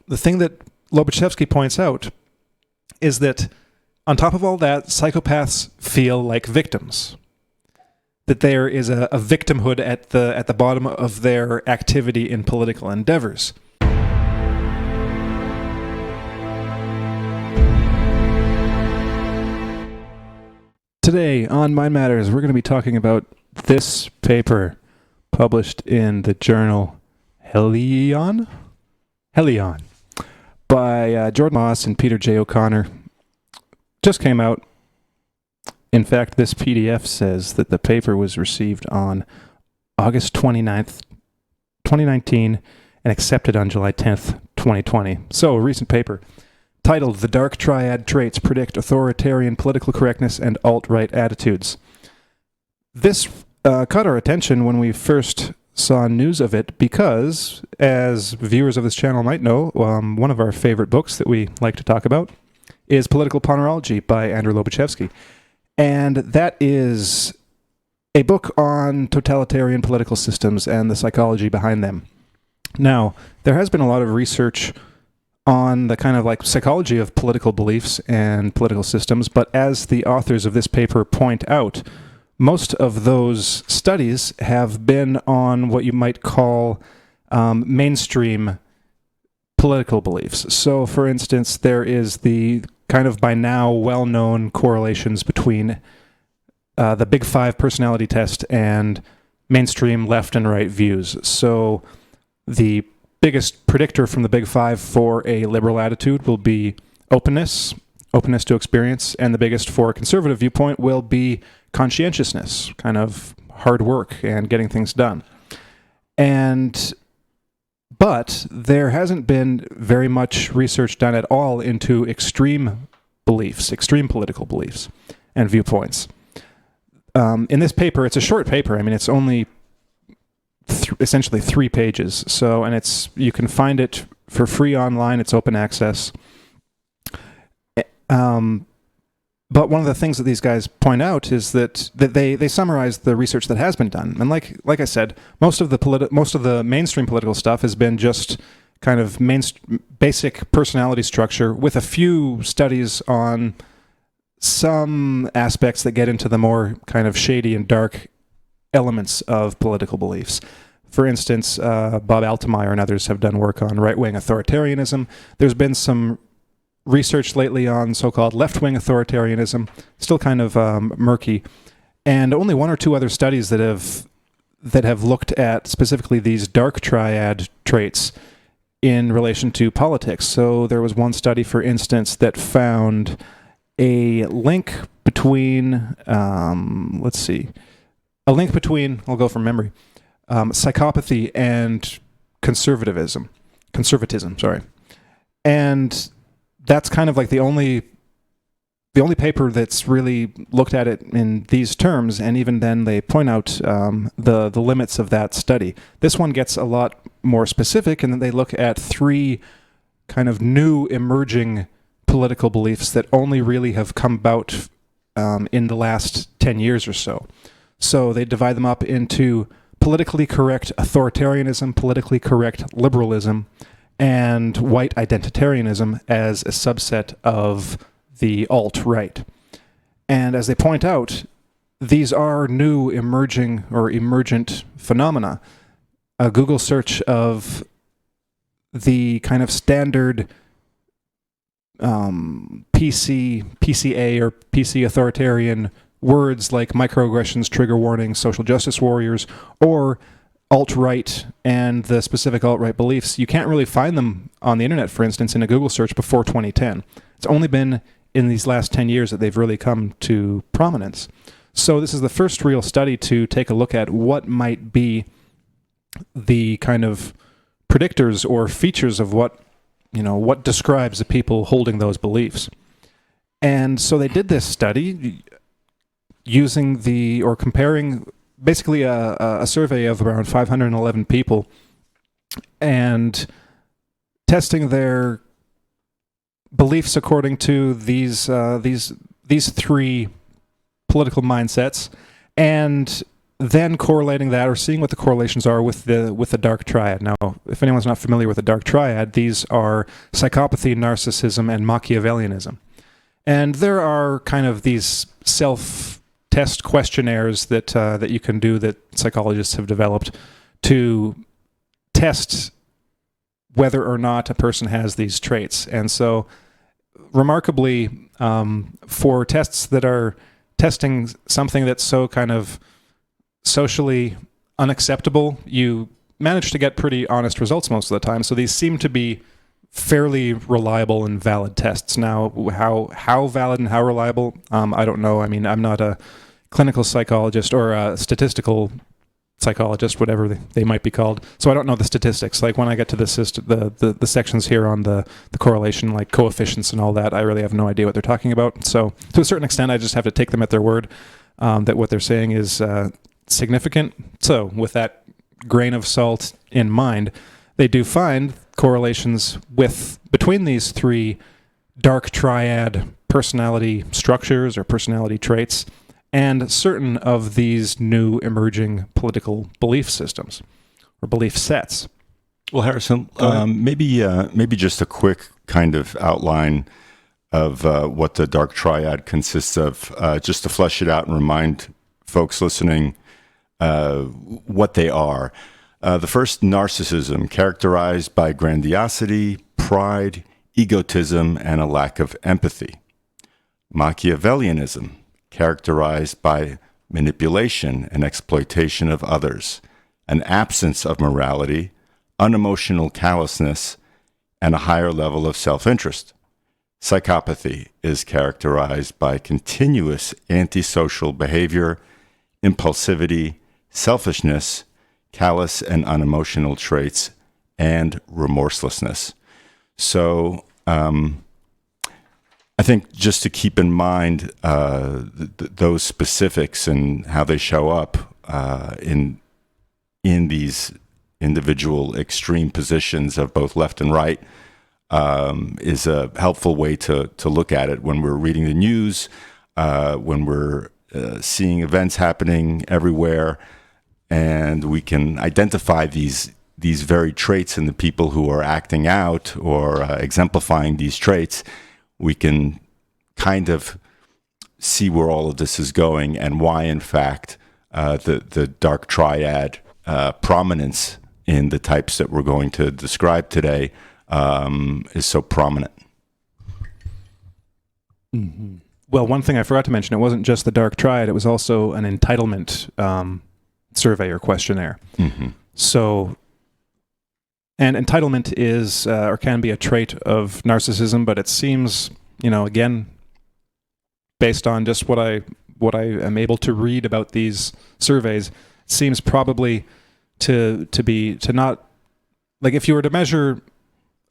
the thing that Lobachevsky points out is that on top of all that, psychopaths feel like victims. That there is a victimhood at the bottom of their activity in political endeavors. Today on MindMatters, we're going to be talking about this paper published in the journal Helion by Jordan Moss and Peter J. O'Connor. Just came out. In fact, this PDF says that the paper was received on August 29th, 2019 and accepted on July 10th, 2020. So, a recent paper titled The Dark Triad Traits Predict Authoritarian Political Correctness and Alt-Right Attitudes. This caught our attention when we first saw news of it because, as viewers of this channel might know, one of our favorite books that we like to talk about is Political Ponerology by Andrew Lobachevsky. And that is a book on totalitarian political systems and the psychology behind them. Now, there has been a lot of research on the kind of like psychology of political beliefs and political systems, but as the authors of this paper point out, most of those studies have been on what you might call mainstream political beliefs. So, for instance, there is the kind of by now well-known correlations between the Big Five personality test and mainstream left and right views. So the biggest predictor from the Big Five for a liberal attitude will be openness to experience, and the biggest for a conservative viewpoint will be conscientiousness, kind of hard work and getting things done. But there hasn't been very much research done at all into extreme beliefs, extreme political beliefs and viewpoints. In this paper, it's a short paper. I mean, it's only essentially 3 pages. So, and you can find it for free online. It's open access. But one of the things that these guys point out is that they summarize the research that has been done, and like I said, most of the mainstream political stuff has been just kind of basic personality structure, with a few studies on some aspects that get into the more kind of shady and dark elements of political beliefs. For instance, Bob Altemeyer and others have done work on right-wing authoritarianism. There's been some research lately on so-called left-wing authoritarianism, still kind of murky, and only 1 or 2 other studies that have looked at specifically these dark triad traits in relation to politics. So there was one study, for instance, that found a link between, I'll go from memory, psychopathy and conservatism, and that's kind of like the only paper that's really looked at it in these terms, and even then they point out the limits of that study. This one gets a lot more specific, and then they look at 3 kind of new emerging political beliefs that only really have come about in the last 10 years or so. So they divide them up into politically correct authoritarianism, politically correct liberalism, and white identitarianism as a subset of the alt-right. And as they point out, these are new emerging or emergent phenomena. A Google search of the kind of standard PCA or PC authoritarian words like microaggressions, trigger warnings, social justice warriors, or alt-right and the specific alt-right beliefs, you can't really find them on the internet, for instance, in a Google search before 2010. It's only been in these last 10 years that they've really come to prominence. So this is the first real study to take a look at what might be the kind of predictors or features of what describes the people holding those beliefs. And so they did this study comparing basically a survey of around 511 people and testing their beliefs according to these 3 political mindsets, and then correlating that or seeing what the correlations are with the Dark Triad. Now, if anyone's not familiar with the Dark Triad, these are psychopathy, narcissism, and machiavellianism. And there are kind of these self-test questionnaires that you can do that psychologists have developed to test whether or not a person has these traits. And so, remarkably, for tests that are testing something that's so kind of socially unacceptable, you manage to get pretty honest results most of the time. So these seem to be fairly reliable and valid tests. Now, how valid and how reliable, I don't know. I mean, I'm not a clinical psychologist or a statistical psychologist, whatever they might be called. So I don't know the statistics. Like when I get to the sections here on the correlation, like coefficients and all that, I really have no idea what they're talking about. So to a certain extent, I just have to take them at their word that what they're saying is significant. So with that grain of salt in mind, they do find correlations between these three Dark Triad personality structures or personality traits and certain of these new emerging political belief systems or belief sets. Well, Harrison, maybe just a quick kind of outline of what the Dark Triad consists of, just to flesh it out and remind folks listening what they are. The first, narcissism, characterized by grandiosity, pride, egotism, and a lack of empathy. Machiavellianism, characterized by manipulation and exploitation of others, an absence of morality, unemotional callousness, and a higher level of self-interest. Psychopathy is characterized by continuous antisocial behavior, impulsivity, selfishness, callous and unemotional traits, and remorselessness. So I think just to keep in mind those specifics and how they show up in these individual extreme positions of both left and right is a helpful way to look at it when we're reading the news, when we're seeing events happening everywhere, and we can identify these very traits in the people who are acting out or exemplifying these traits. We can kind of see where all of this is going and why, in fact, the Dark Triad prominence in the types that we're going to describe today is so prominent. Mm-hmm. Well, one thing I forgot to mention, it wasn't just the Dark Triad, it was also an entitlement survey or questionnaire. Mm-hmm. So, and entitlement is or can be a trait of narcissism, but it seems, again, based on just what I am able to read about these surveys, it seems probably to not, like, if you were to measure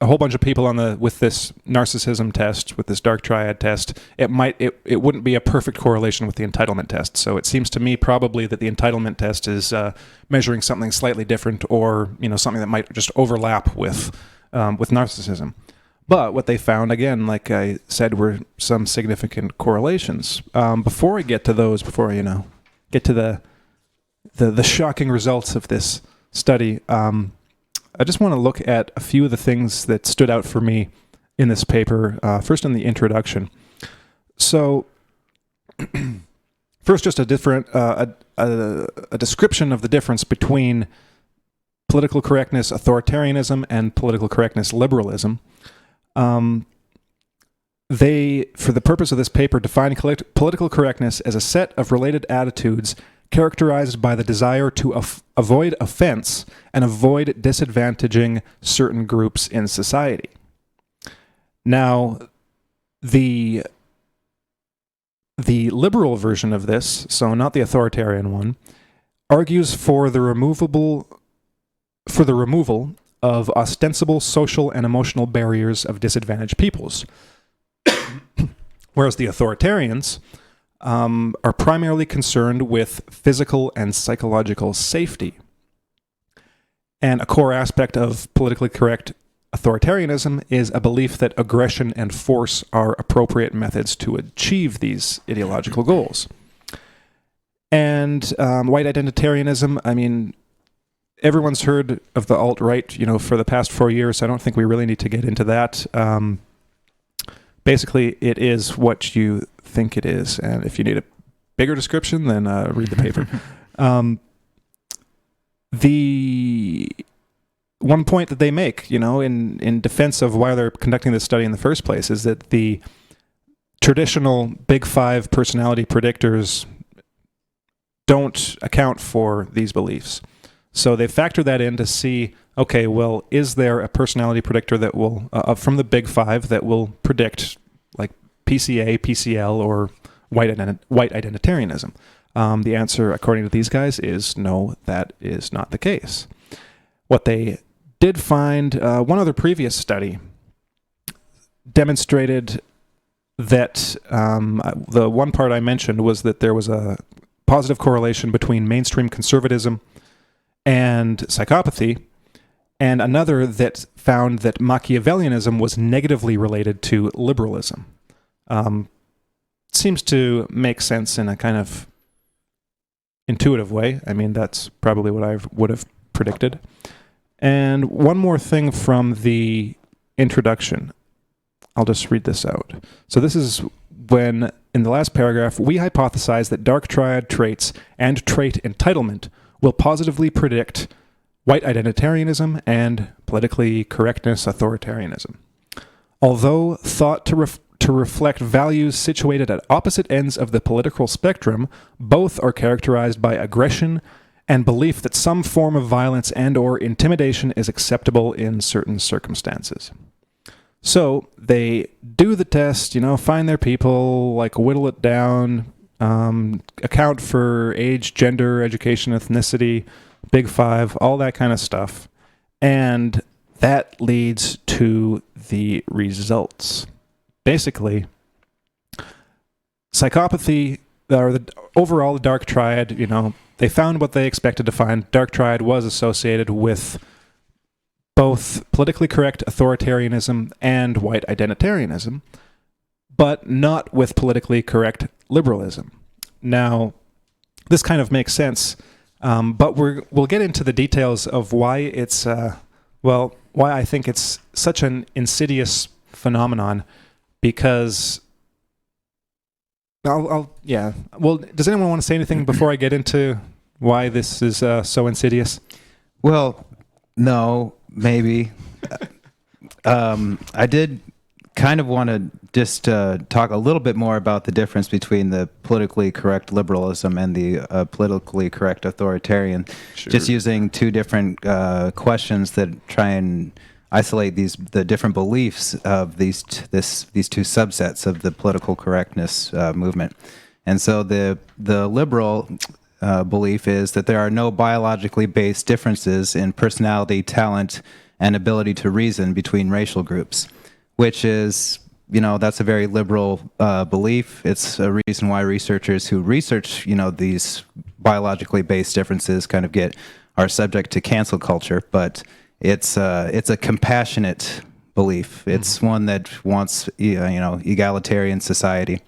a whole bunch of people with this narcissism test, with this Dark Triad test, it wouldn't be a perfect correlation with the entitlement test. So it seems to me probably that the entitlement test is measuring something slightly different, or something that might just overlap with narcissism. But what they found, again, like I said, were some significant correlations. Before I get to those, before I get to the shocking results of this study, I just want to look at a few of the things that stood out for me in this paper, first in the introduction. So, first, just a description of the difference between political correctness authoritarianism and political correctness liberalism. They, for the purpose of this paper, define political correctness as a set of related attitudes characterized by the desire to avoid offense and avoid disadvantaging certain groups in society. Now, the liberal version of this, so not the authoritarian one, argues for the removal of ostensible social and emotional barriers of disadvantaged peoples. Whereas the authoritarians are primarily concerned with physical and psychological safety. And a core aspect of politically correct authoritarianism is a belief that aggression and force are appropriate methods to achieve these ideological goals. And white identitarianism, I mean, everyone's heard of the alt-right, for the past 4 years. So I don't think we really need to get into that. Basically, it is what you think it is. And if you need a bigger description, then read the paper. The one point that they make, in defense of why they're conducting this study in the first place is that the traditional Big Five personality predictors don't account for these beliefs. So they factor that in to see, okay, well, is there a personality predictor that will, from the Big Five, that will predict like PCA, PCL, or white identitarianism? The answer, according to these guys, is no, that is not the case. What they did find, one other previous study demonstrated that the one part I mentioned was that there was a positive correlation between mainstream conservatism and psychopathy, and another that found that machiavellianism was negatively related to liberalism. Seems to make sense in a kind of intuitive way. I mean, that's probably what I would have predicted. And one more thing from the introduction. I'll just read this out. So this is when, in the last paragraph, we hypothesize that dark triad traits and trait entitlement will positively predict white identitarianism and politically correctness authoritarianism. Although thought to reflect values situated at opposite ends of the political spectrum, both are characterized by aggression and belief that some form of violence and or intimidation is acceptable in certain circumstances. So they do the test, find their people, whittle it down, account for age, gender, education, ethnicity, Big Five, all that kind of stuff. And that leads to the results. Basically, psychopathy, or overall the Dark Triad, they found what they expected to find. Dark Triad was associated with both politically correct authoritarianism and white identitarianism, but not with politically correct liberalism. Now, this kind of makes sense, but we'll get into the details of why it's, why I think it's such an insidious phenomenon, because yeah. Well, does anyone want to say anything before I get into why this is so insidious? Well, no, maybe. I did kind of want to just talk a little bit more about the difference between the politically correct liberalism and the politically correct authoritarian. Sure. Just using two different questions that try and isolate the different beliefs of these two subsets of the political correctness movement. And so the liberal belief is that there are no biologically based differences in personality, talent, and ability to reason between racial groups, which is, that's a very liberal belief. It's a reason why researchers who research, these biologically based differences kind of are subject to cancel culture. But it's a compassionate belief. It's one that wants, egalitarian society.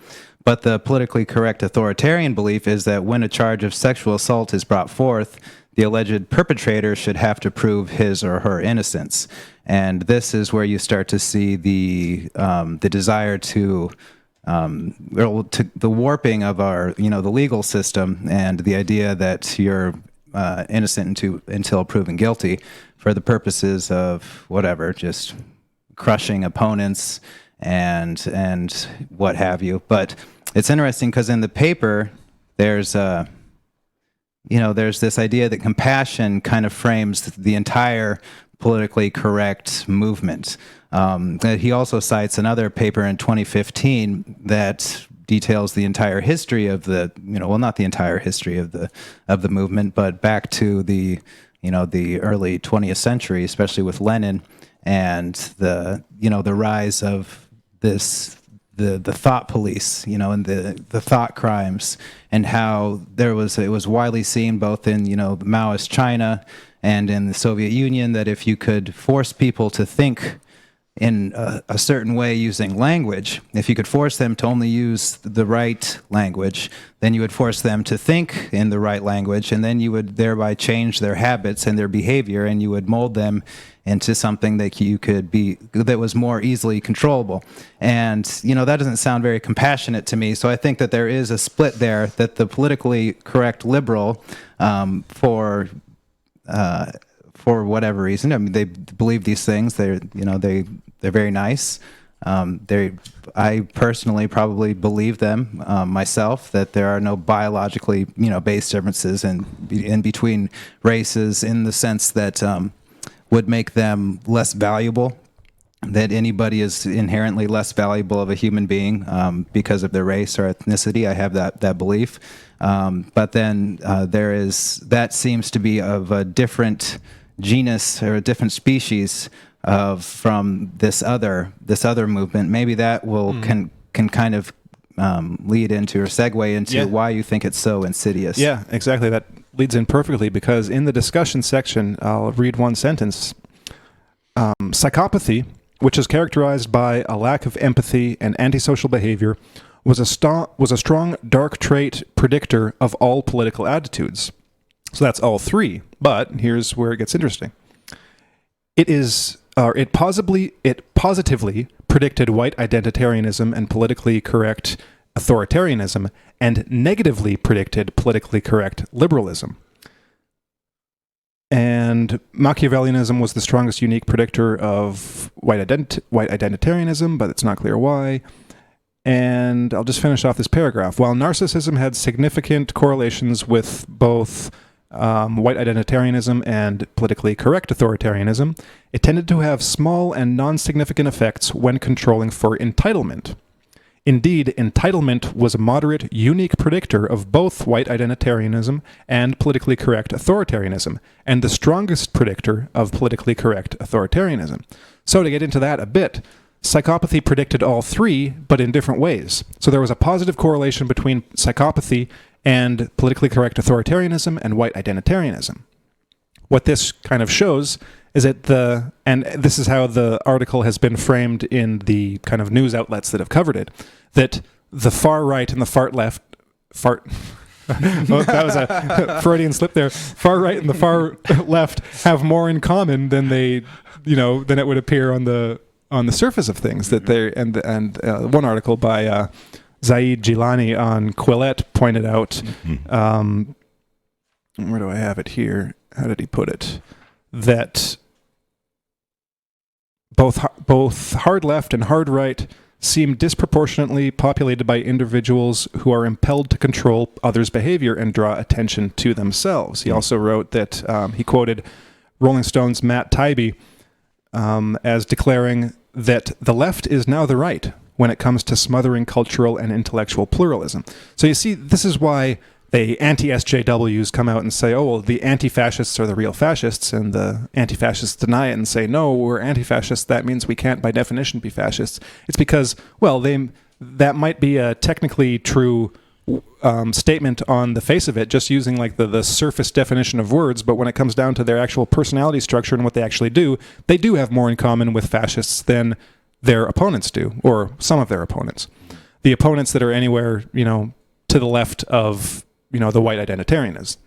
But the politically correct authoritarian belief is that when a charge of sexual assault is brought forth, the alleged perpetrator should have to prove his or her innocence. And this is where you start to see the desire to the warping of our, the legal system, and the idea that you're innocent until proven guilty for the purposes of whatever, just crushing opponents and what have you. But it's interesting because in the paper, there's this idea that compassion kind of frames the entire politically correct movement. He also cites another paper in 2015 that details the entire history of not the entire history of the movement, but back to the early 20th century, especially with Lenin and the rise of the thought police, and the thought crimes, and how it was widely seen both in the Maoist China and in the Soviet Union that if you could force people to think in a certain way using language. If you could force them to only use the right language, then you would force them to think in the right language, and then you would thereby change their habits and their behavior, and you would mold them into something that was more easily controllable. And that doesn't sound very compassionate to me. So I think that there is a split there, that the politically correct liberal, for whatever reason, I mean, they believe these things. They're very nice. I personally probably believe them myself, that there are no biologically based differences in between races, in the sense that would make them less valuable, that anybody is inherently less valuable of a human being because of their race or ethnicity. I have that belief. But then that seems to be of a different genus or a different species from this other movement. Maybe that can kind of lead into or segue into why you think it's so insidious. Yeah, exactly. That leads in perfectly, because in the discussion section, I'll read one sentence. Psychopathy, which is characterized by a lack of empathy and antisocial behavior, was a strong dark trait predictor of all political attitudes. So that's all three. But here's where it gets interesting. It positively predicted white identitarianism and politically correct authoritarianism, and negatively predicted politically correct liberalism. And machiavellianism was the strongest unique predictor of white identitarianism, but it's not clear why. And I'll just finish off this paragraph. While narcissism had significant correlations with both white identitarianism and politically correct authoritarianism, it tended to have small and non-significant effects when controlling for entitlement. Indeed, entitlement was a moderate, unique predictor of both white identitarianism and politically correct authoritarianism, and the strongest predictor of politically correct authoritarianism. So to get into that a bit, psychopathy predicted all three, but in different ways. So there was a positive correlation between psychopathy and politically correct authoritarianism and white identitarianism. What this kind of shows is that and this is how the article has been framed in the kind of news outlets that have covered it, that the far right and the far left, well, that was a Freudian slip there. Far right and the far left have more in common than than it would appear on the surface of things. That one article by Zaid Jilani on Quillette pointed out, where do I have it here? How did he put it? That both hard left and hard right seem disproportionately populated by individuals who are impelled to control others' behavior and draw attention to themselves. He also wrote that he quoted Rolling Stone's Matt Taibbi as declaring that the left is now the right when it comes to smothering cultural and intellectual pluralism. So you see, this is why the anti-SJWs come out and say, oh, well, the anti-fascists are the real fascists, and the anti-fascists deny it and say, no, we're anti-fascists, that means we can't by definition be fascists. It's because, well, that might be a technically true statement on the face of it, just using like the surface definition of words, but when it comes down to their actual personality structure and what they actually do, they do have more in common with fascists than their opponents do, or some of their opponents. The opponents that are anywhere, to the left of the white identitarians.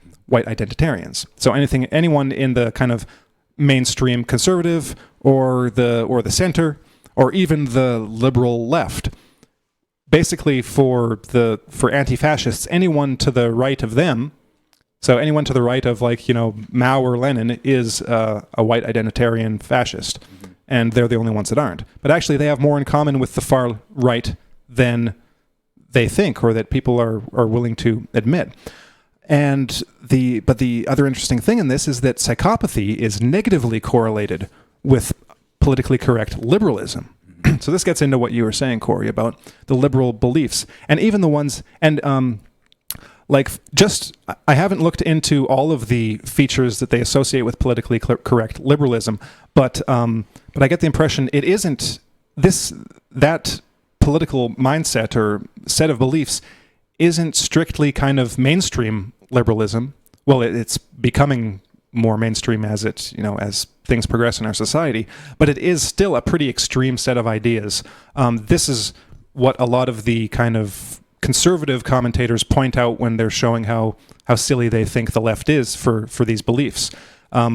So anyone in the kind of mainstream conservative or the center or even the liberal left. Basically for anti-fascists, anyone to the right of them, so anyone to the right of Mao or Lenin is a white identitarian fascist, and they're the only ones that aren't. But actually they have more in common with the far right than they think, or that people are willing to admit. And the other interesting thing in this is that psychopathy is negatively correlated with politically correct liberalism. So this gets into what you were saying, Corey, about the liberal beliefs, and even the ones, and I haven't looked into all of the features that they associate with politically correct liberalism, but I get the impression it isn't that political mindset or set of beliefs isn't strictly kind of mainstream liberalism. Well, it's becoming more mainstream as as things progress in our society, but it is still a pretty extreme set of ideas. This is what a lot of the kind of conservative commentators point out when they're showing how silly they think the left is for these beliefs,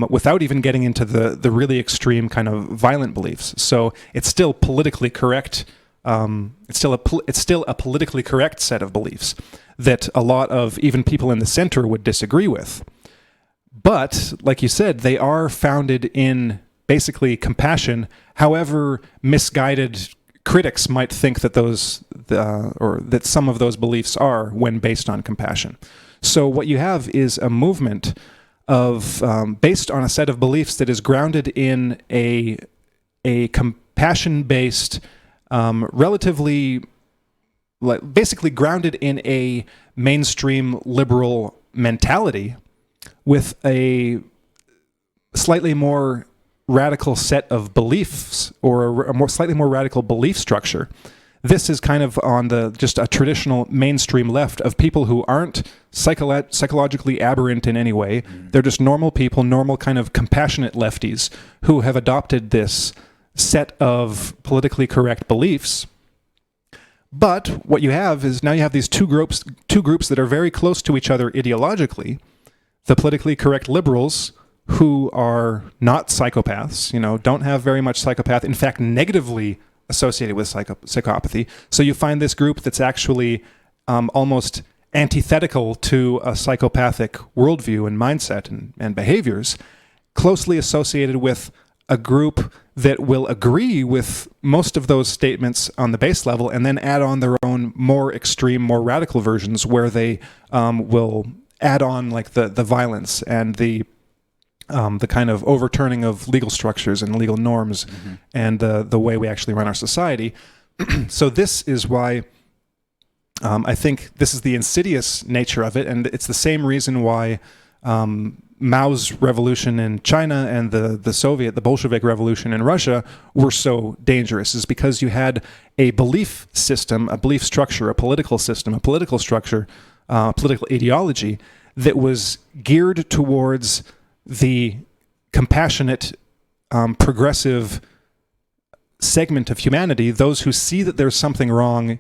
without even getting into the really extreme kind of violent beliefs. So it's still politically correct. It's still a politically correct set of beliefs that a lot of even people in the center would disagree with. But like you said, they are founded in basically compassion. However misguided critics might think that that some of those beliefs are when based on compassion. So what you have is a movement of based on a set of beliefs that is grounded in a compassion-based, relatively, basically grounded in a mainstream liberal mentality with a slightly more radical set of beliefs, or a slightly more radical belief structure. This is kind of on just a traditional mainstream left of people who aren't psychologically aberrant in any way. They're just normal people, normal kind of compassionate lefties who have adopted this set of politically correct beliefs. But what you have is now you have these two groups that are very close to each other ideologically. The politically correct liberals, who are not psychopaths, don't have very much psychopath, in fact, negatively associated with psychopathy. So you find this group that's actually almost antithetical to a psychopathic worldview and mindset and behaviors, closely associated with a group that will agree with most of those statements on the base level and then add on their own more extreme, more radical versions where they will add on like the violence and the kind of overturning of legal structures and legal norms and the way we actually run our society. So this is why I think this is the insidious nature of it, and it's the same reason why Mao's revolution in China and the Bolshevik revolution in Russia were so dangerous, is because you had a belief system, a belief structure, a political system, a political structure, political ideology that was geared towards the compassionate, progressive segment of humanity, those who see that there's something wrong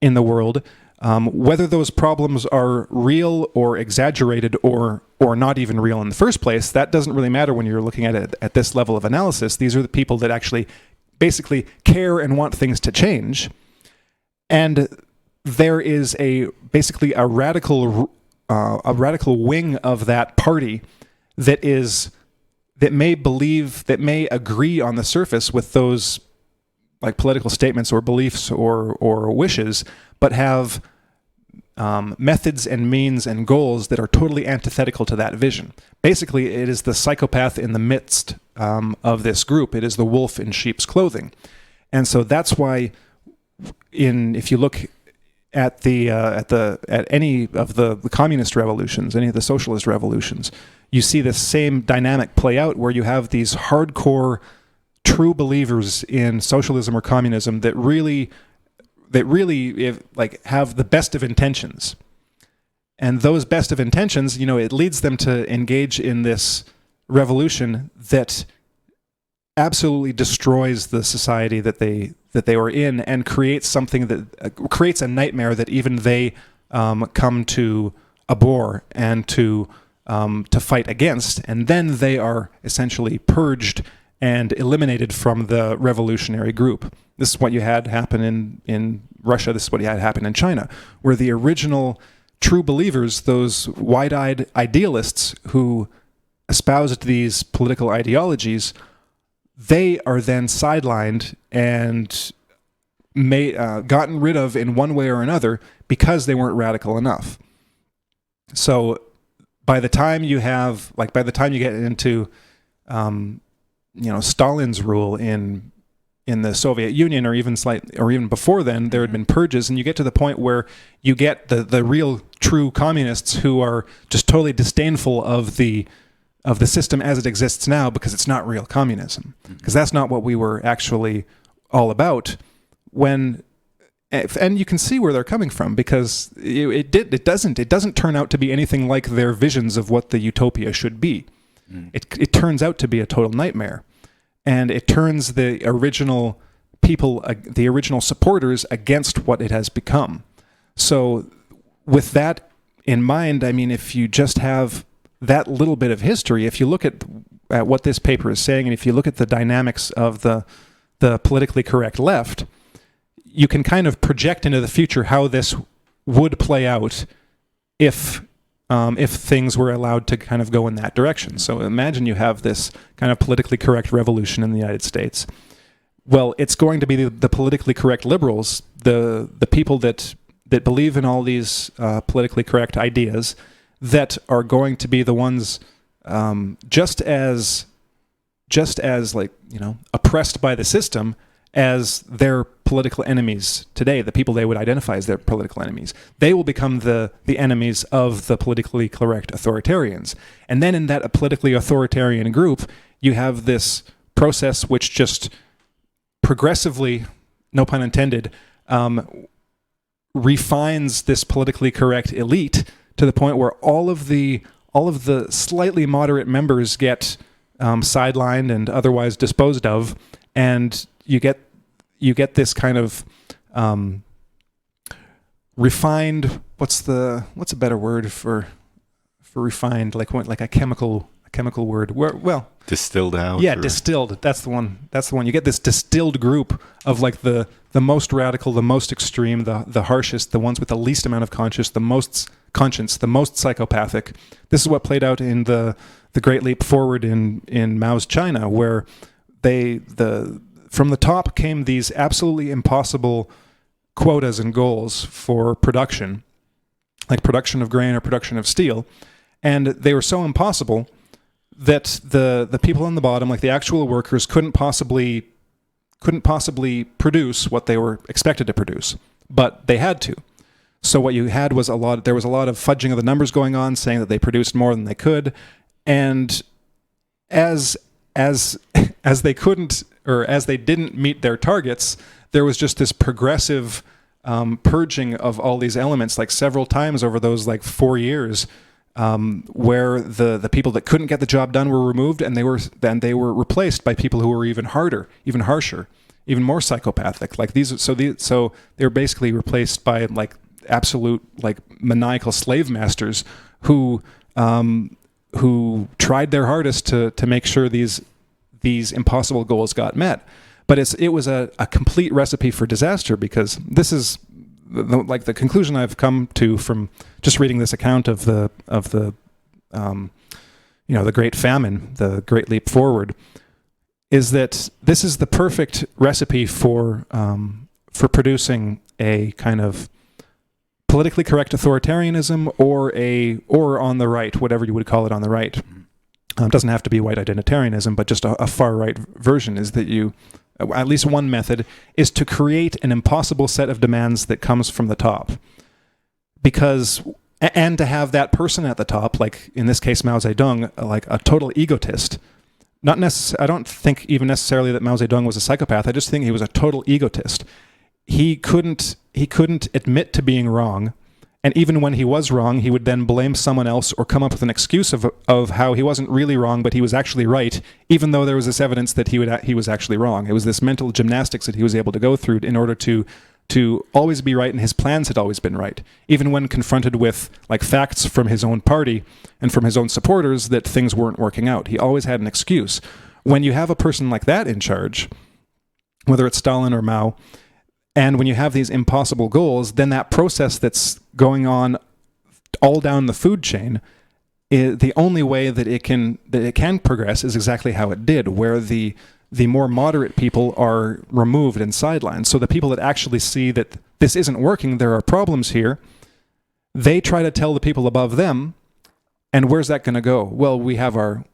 in the world, whether those problems are real or exaggerated or not even real in the first place. That doesn't really matter when you're looking at it at this level of analysis. These are the people that actually basically care and want things to change. And there is basically a radical wing of that party that may agree on the surface with those like political statements or beliefs or wishes, but have methods and means and goals that are totally antithetical to that vision. Basically, it is the psychopath in the midst of this group. It is the wolf in sheep's clothing. And so that's why if you look at any of the communist revolutions, any of the socialist revolutions, you see this same dynamic play out where you have these hardcore true believers in socialism or communism that really have the best of intentions. And those best of intentions, it leads them to engage in this revolution that absolutely destroys the society that they were in and creates something that creates a nightmare that even they come to abhor and to fight against, and then they are essentially purged and eliminated from the revolutionary group. This is what you had happen in Russia. This is what you had happen in China, where the original true believers, those wide-eyed idealists who espoused these political ideologies, they are then sidelined and gotten rid of in one way or another because they weren't radical enough. So by the time you get into Stalin's rule in the Soviet Union, or even before then, there had been purges, and you get to the point where you get the real true communists who are just totally disdainful of the system as it exists now, because it's not real communism, because that's not what we were actually all about. And you can see where they're coming from, because it doesn't turn out to be anything like their visions of what the utopia should be. it turns out to be a total nightmare. And it turns the original people, the original supporters, against what it has become. So with that in mind, I mean, if you just have that little bit of history, if you look at what this paper is saying, and if you look at the dynamics of the politically correct left, you can kind of project into the future how this would play out if things were allowed to kind of go in that direction. So imagine you have this kind of politically correct revolution in the United States. Well, it's going to be the politically correct liberals, the people that believe in all these politically correct ideas, that are going to be the ones just as like, you know, oppressed by the system as their political enemies today, the people they would identify as their political enemies. They will become the enemies of the politically correct authoritarians. And then in that politically authoritarian group, you have this process which just progressively, no pun intended, refines this politically correct elite to the point where all of the slightly moderate members get sidelined and otherwise disposed of, and you get this kind of refined. What's a better word for refined? Like a chemical word. Well, distilled out. Yeah, distilled. That's the one. You get this distilled group of like the most radical, the most extreme, the harshest, the ones with the least amount of conscience, the most psychopathic. This is what played out in the Great Leap Forward in Mao's China, where from the top came these absolutely impossible quotas and goals for production, like production of grain or production of steel, and they were so impossible that the people on the bottom, like the actual workers, couldn't possibly produce what they were expected to produce, but they had to. So what you had was there was a lot of fudging of the numbers going on, saying that they produced more than they could, and as they couldn't, or as they didn't meet their targets, there was just this progressive purging of all these elements, like several times over those like 4 years, where the people that couldn't get the job done were removed, and they were replaced by people who were even harder, even harsher, even more psychopathic. Like so they're basically replaced by like absolute like maniacal slave masters who tried their hardest to make sure these impossible goals got met. But it was a complete recipe for disaster, because this is the conclusion I've come to from just reading this account of the Great Famine, the Great Leap Forward, is that this is the perfect recipe for producing a kind of politically correct authoritarianism, or on the right, whatever you would call it on the right. It doesn't have to be white identitarianism, but just a far right version is that at least one method is to create an impossible set of demands that comes from the top. And to have that person at the top, like in this case Mao Zedong, like a total egotist. I don't think even necessarily that Mao Zedong was a psychopath. I just think he was a total egotist. He couldn't admit to being wrong, and even when he was wrong, he would then blame someone else or come up with an excuse of how he wasn't really wrong, but he was actually right, even though there was this evidence that he was actually wrong. It was this mental gymnastics that he was able to go through in order to always be right, and his plans had always been right, even when confronted with like facts from his own party and from his own supporters that things weren't working out. He always had an excuse. When you have a person like that in charge, whether it's Stalin or Mao, and when you have these impossible goals, then that process that's going on all down the food chain, the only way that it can progress is exactly how it did, where the more moderate people are removed and sidelined. So the people that actually see that this isn't working, there are problems here, they try to tell the people above them, and where's that going to go? Well, we have our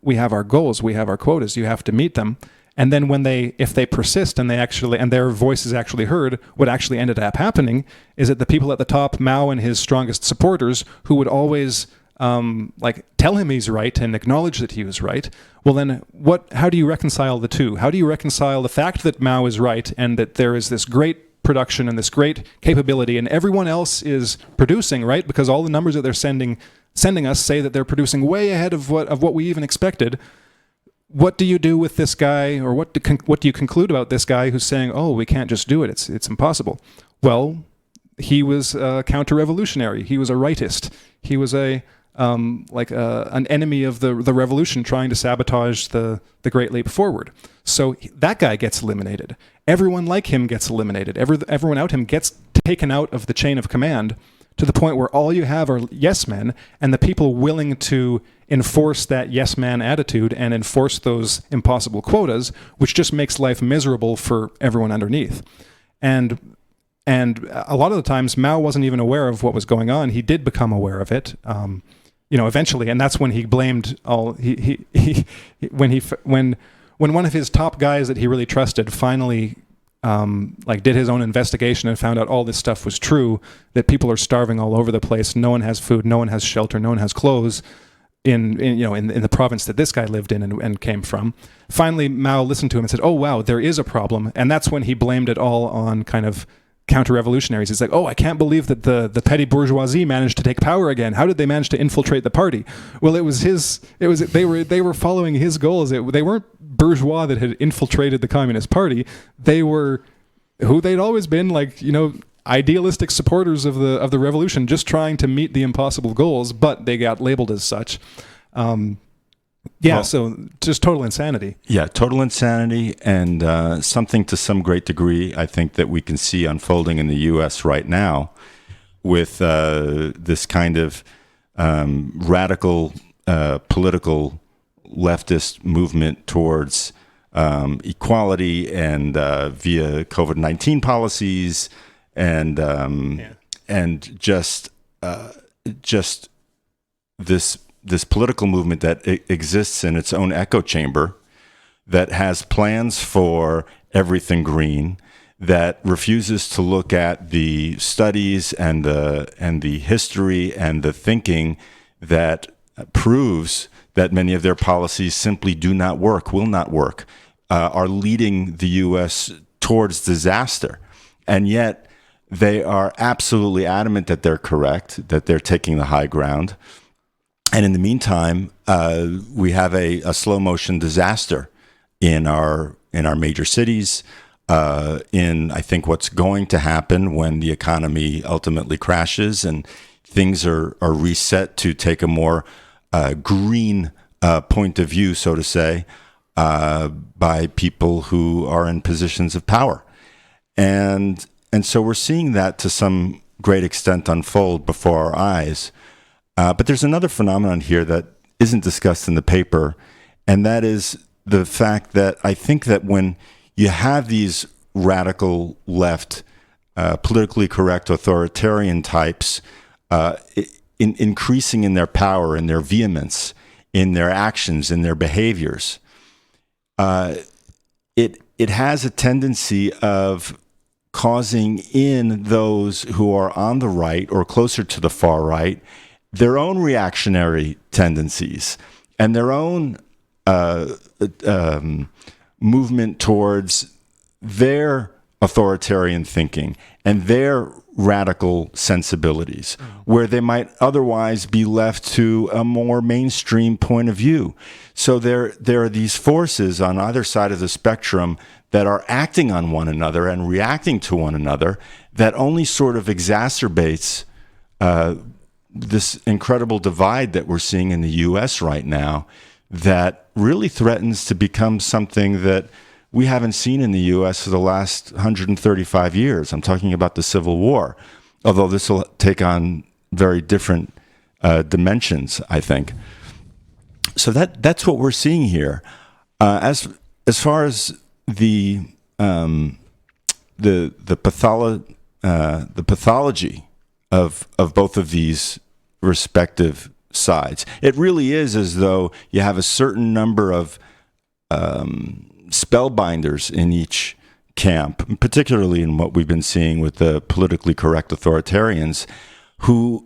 goals, we have our quotas, you have to meet them. And then if they persist and their voice is actually heard, what actually ended up happening is that the people at the top, Mao and his strongest supporters, who would always tell him he's right and acknowledge that he was right. Well, then how do you reconcile the two? How do you reconcile the fact that Mao is right and that there is this great production and this great capability and everyone else is producing, right? Because all the numbers that they're sending sending us say that they're producing way ahead of what we even expected. What do you do with this guy, or what do you conclude about this guy who's saying, "Oh, we can't just do it; it's impossible"? Well, he was a counter-revolutionary. He was a rightist. He was an enemy of the revolution, trying to sabotage the Great Leap Forward. So that guy gets eliminated. Everyone like him gets eliminated. Everyone out him gets taken out of the chain of command, to the point where all you have are yes men, and the people willing to enforce that yes man attitude and enforce those impossible quotas, which just makes life miserable for everyone underneath. And a lot of the times Mao wasn't even aware of what was going on. He did become aware of it, eventually, and that's when he blamed all. When one of his top guys that he really trusted finally did his own investigation and found out all this stuff was true, that people are starving all over the place, no one has food, no one has shelter, no one has clothes in the province that this guy lived in and came from. Finally, Mao listened to him and said, "Oh wow, there is a problem," and that's when he blamed it all on kind of counter-revolutionaries. It's like, "Oh, I can't believe that the petty bourgeoisie managed to take power again. How did they manage to infiltrate the party?" Well, they were following his goals. They weren't bourgeois that had infiltrated the Communist Party. They were who they'd always been, idealistic supporters of the revolution, just trying to meet the impossible goals, but they got labeled as such. So just total insanity. Yeah, total insanity, and something to some great degree, I think, that we can see unfolding in the U.S. right now with this kind of radical political leftist movement towards equality and via COVID-19 policies and just this political movement that exists in its own echo chamber, that has plans for everything green, that refuses to look at the studies and the history and the thinking that proves that many of their policies simply do not work, will not work, are leading the U.S. towards disaster. And yet they are absolutely adamant that they're correct, that they're taking the high ground. And in the meantime, we have a slow motion disaster in our major cities, in I think what's going to happen when the economy ultimately crashes and things are reset to take a more green point of view, so to say, by people who are in positions of power. And so we're seeing that to some great extent unfold before our eyes. But there's another phenomenon here that isn't discussed in the paper, and that is the fact that I think that when you have these radical left, politically correct authoritarian types increasing in their power, in their vehemence, in their actions, in their behaviors, it has a tendency of causing in those who are on the right or closer to the far right their own reactionary tendencies and their own movement towards their authoritarian thinking and their radical sensibilities, where they might otherwise be left to a more mainstream point of view. So there are these forces on either side of the spectrum that are acting on one another and reacting to one another that only sort of exacerbates this incredible divide that we're seeing in the U.S. right now, that really threatens to become something that we haven't seen in the U.S. for the last 135 years. I'm talking about the Civil War, although this will take on very different dimensions, I think. So that's what we're seeing here. As far as the pathology of both of these respective sides, it really is as though you have a certain number of spellbinders in each camp, particularly in what we've been seeing with the politically correct authoritarians, who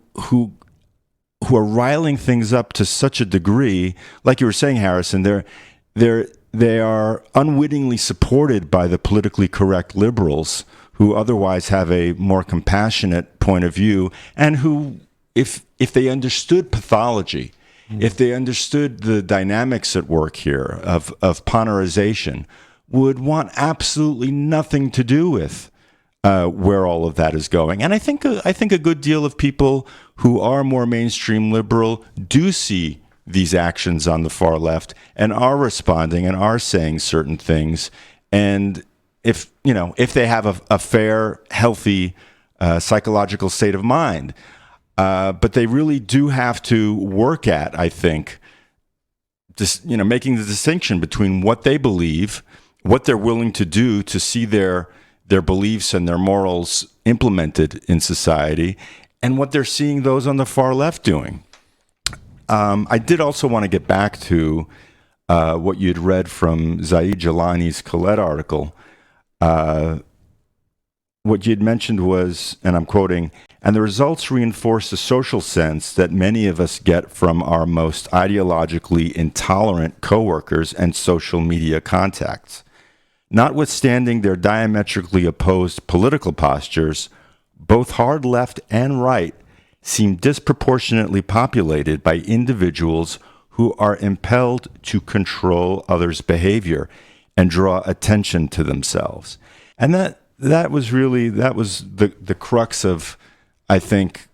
are riling things up to such a degree. Like you were saying, Harrison, they are unwittingly supported by the politically correct liberals, who otherwise have a more compassionate point of view, and who, if if they understood pathology, if they understood the dynamics at work here of ponerization, would want absolutely nothing to do with where all of that is going. And I think a good deal of people who are more mainstream liberal do see these actions on the far left and are responding and are saying certain things. And if they have a fair, healthy psychological state of mind. But they really do have to work at, I think, making the distinction between what they believe, what they're willing to do to see their beliefs and their morals implemented in society, and what they're seeing those on the far left doing. I did also want to get back to what you'd read from Zaid Jalani's Colette article. What you'd mentioned was, and I'm quoting, "And the results reinforce the social sense that many of us get from our most ideologically intolerant coworkers and social media contacts. Notwithstanding their diametrically opposed political postures, both hard left and right seem disproportionately populated by individuals who are impelled to control others' behavior and draw attention to themselves." And that was the crux of, I think,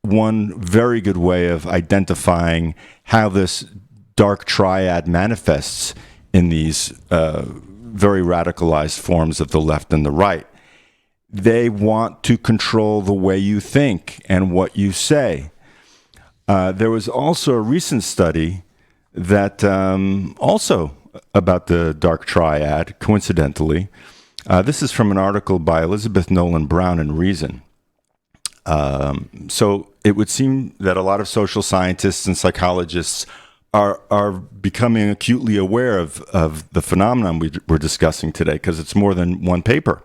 one very good way of identifying how this dark triad manifests in these very radicalized forms of the left and the right. They want to control the way you think and what you say. There was also a recent study that also about the dark triad, coincidentally. This is from an article by Elizabeth Nolan Brown in Reason. So it would seem that a lot of social scientists and psychologists are becoming acutely aware of the phenomenon we're discussing today, because it's more than one paper.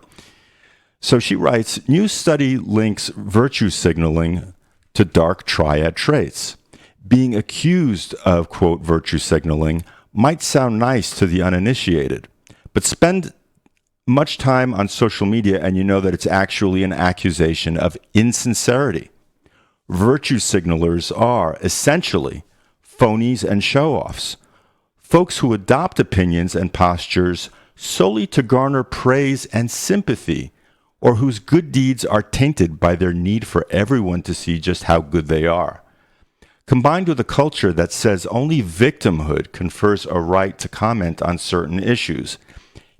So she writes, "New study links virtue signaling to dark triad traits. Being accused of, quote, virtue signaling might sound nice to the uninitiated, but spend much time on social media and you know that it's actually an accusation of insincerity. Virtue signalers are essentially phonies and show-offs, folks who adopt opinions and postures solely to garner praise and sympathy, or whose good deeds are tainted by their need for everyone to see just how good they are. Combined with a culture that says only victimhood confers a right to comment on certain issues,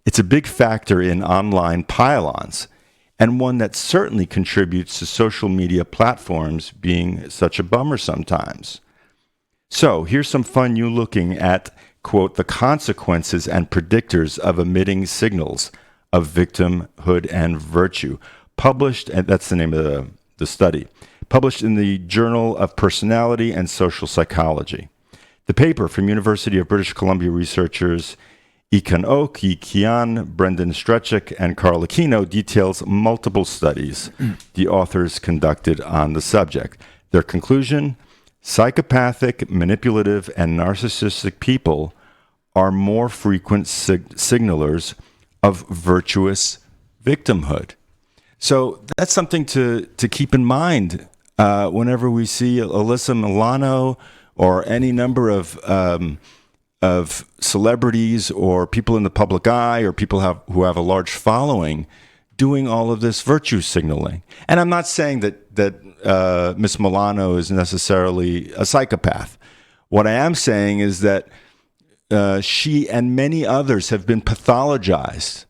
it's a big factor in online pile-ons, and one that certainly contributes to social media platforms being such a bummer sometimes. So here's some fun you looking at, quote, the consequences and predictors of emitting signals of victimhood and virtue." Published, and that's the name of the study, published in the Journal of Personality and Social Psychology. The paper from University of British Columbia researchers Ikan Oak, Yi Qian, Brendan Strechik, and Carl Aquino details multiple studies the authors conducted on the subject. Their conclusion: psychopathic, manipulative, and narcissistic people are more frequent signalers of virtuous victimhood. So that's something to keep in mind whenever we see Alyssa Milano or any number of celebrities or people in the public eye or people who have a large following doing all of this virtue signaling. And I'm not saying that Miss Milano is necessarily a psychopath. What I am saying is that she and many others have been pathologized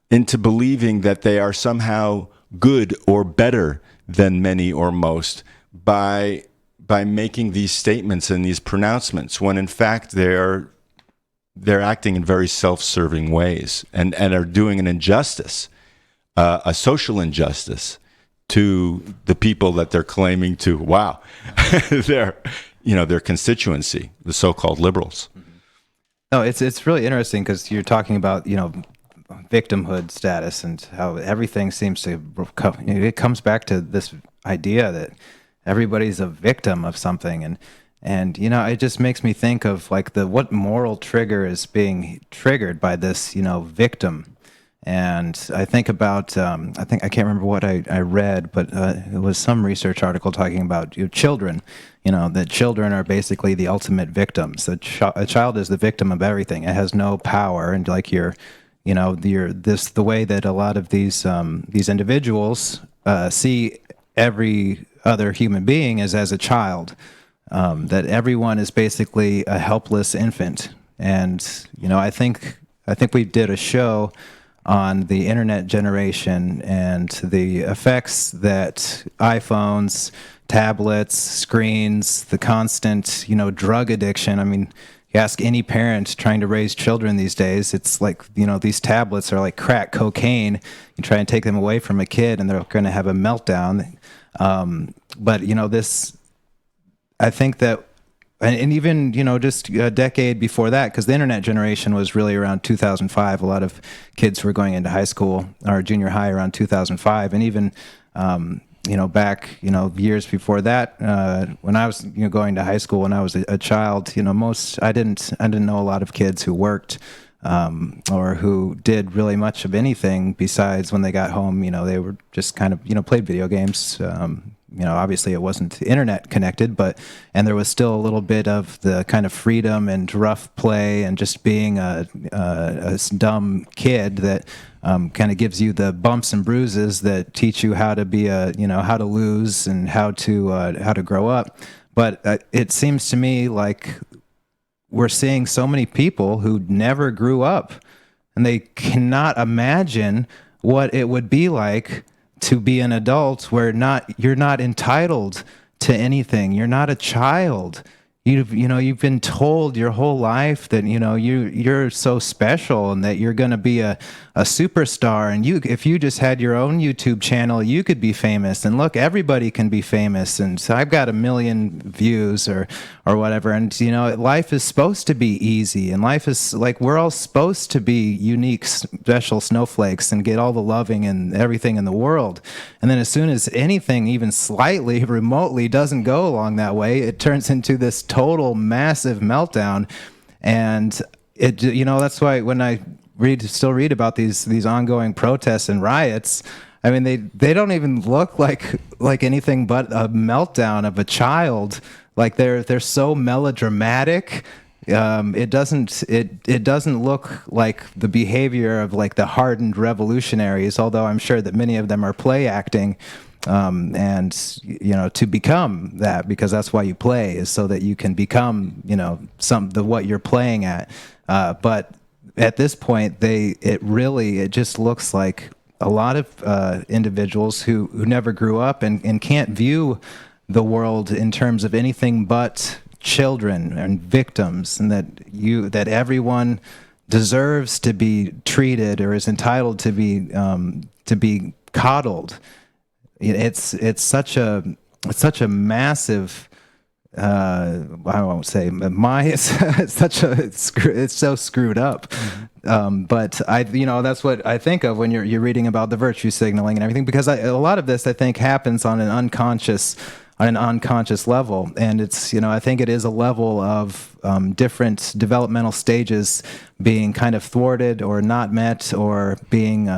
into believing that they are somehow good or better than many or most by making these statements and these pronouncements, when in fact they're acting in very self-serving ways and are doing an injustice, a social injustice to the people that they're claiming to, their constituency, the so-called liberals. No, it's really interesting because you're talking about, victimhood status and how everything seems to, it comes back to this idea that everybody's a victim of something. And it just makes me think of like what moral trigger is being triggered by this, victim And I think about, I can't remember what I read, but it was some research article talking about children, that children are basically the ultimate victims. A child is the victim of everything. It has no power. And like the way that a lot of these individuals see every other human being is as a child, that everyone is basically a helpless infant. And, I think we did a show on the internet generation and the effects that iPhones, tablets, screens, the constant, drug addiction. I mean, you ask any parent trying to raise children these days, it's like, these tablets are like crack cocaine. You try and take them away from a kid and they're going to have a meltdown. But, I think that, and even, just a decade before that, because the internet generation was really around 2005. A lot of kids were going into high school or junior high around 2005. And even, back, years before that, when I was, going to high school, when I was a child, I didn't know a lot of kids who worked, or who did really much of anything besides when they got home, they were just kind of, played video games. Obviously it wasn't internet connected, and there was still a little bit of the kind of freedom and rough play and just being a dumb kid that kind of gives you the bumps and bruises that teach you how to be how to lose and how to grow up. But it seems to me like we're seeing so many people who never grew up, and they cannot imagine what it would be like to be an adult where you're not entitled to anything. You're not a child. You've been told your whole life that you're so special and that you're going to be a superstar, and if you just had your own YouTube channel, you could be famous. And look, everybody can be famous, and so I've got 1 million views or whatever. And life is supposed to be easy, and life is like we're all supposed to be unique, special snowflakes and get all the loving and everything in the world. And then as soon as anything even slightly remotely doesn't go along that way, it turns into this total massive meltdown. And that's why when I still read about these ongoing protests and riots, I mean, they don't even look like anything but a meltdown of a child. Like they're so melodramatic. It doesn't look like the behavior of like the hardened revolutionaries, although I'm sure that many of them are play acting. And to become that, because that's why you play, is so that you can become what you're playing at. But at this point, it just looks like a lot of individuals who never grew up and can't view the world in terms of anything but children and victims, and that everyone deserves to be treated or is entitled to be coddled. It's such a massive. I won't say it's so screwed up. But that's what I think of when you're reading about the virtue signaling and everything, because a lot of this I think happens on an unconscious level, and it's I think it is a level of different developmental stages being kind of thwarted or not met, or being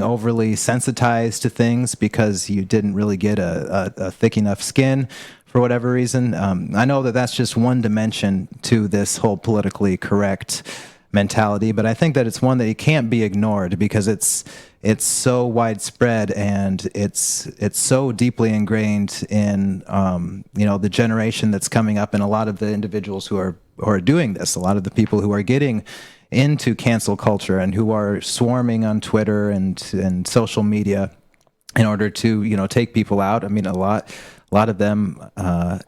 overly sensitized to things because you didn't really get a thick enough skin for whatever reason. I know that that's just one dimension to this whole politically correct mentality, but I think that it's one that it can't be ignored because it's so widespread, and it's so deeply ingrained in the generation that's coming up, and a lot of the individuals who are doing this, a lot of the people who are getting into cancel culture and who are swarming on Twitter and social media in order to take people out. I mean, a lot of them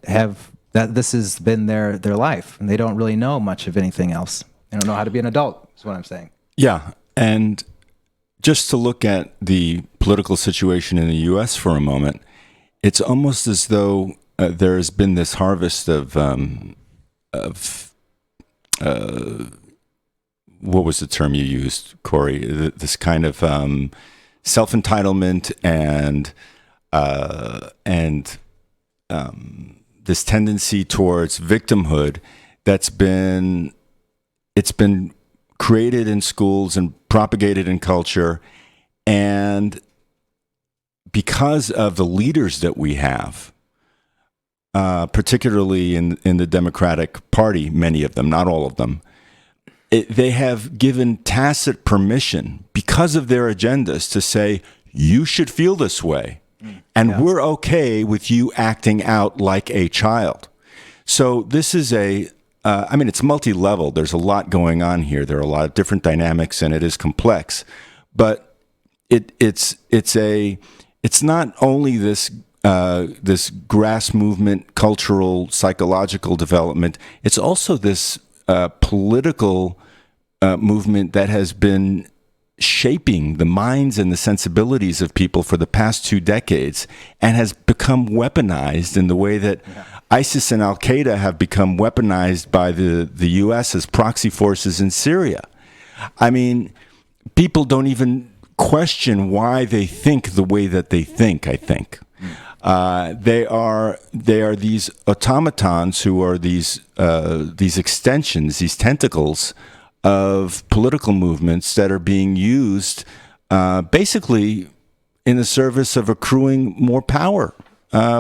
have that. This has been their life, and they don't really know much of anything else. They don't know how to be an adult, is what I'm saying. Yeah, and just to look at the political situation in the U.S. for a moment, it's almost as though there has been this harvest of what was the term you used, Corey? This kind of self-entitlement and this tendency towards victimhood it's been created in schools and propagated in culture. And because of the leaders that we have, particularly in the Democratic Party, many of them, not all of them, they have given tacit permission because of their agendas to say, you should feel this way. And we're okay with you acting out like a child. So this is it's multi-level. There's a lot going on here. There are a lot of different dynamics, and it is complex. But it's not only this grass movement, cultural, psychological development. It's also this political movement that has been shaping the minds and the sensibilities of people for the past 2 decades, and has become weaponized in the way that ISIS and Al-Qaeda have become weaponized by the U.S. as proxy forces in Syria. I mean, people don't even question why they think the way that they think, I think. They are these automatons who are these extensions, these tentacles of political movements that are being used basically in the service of accruing more power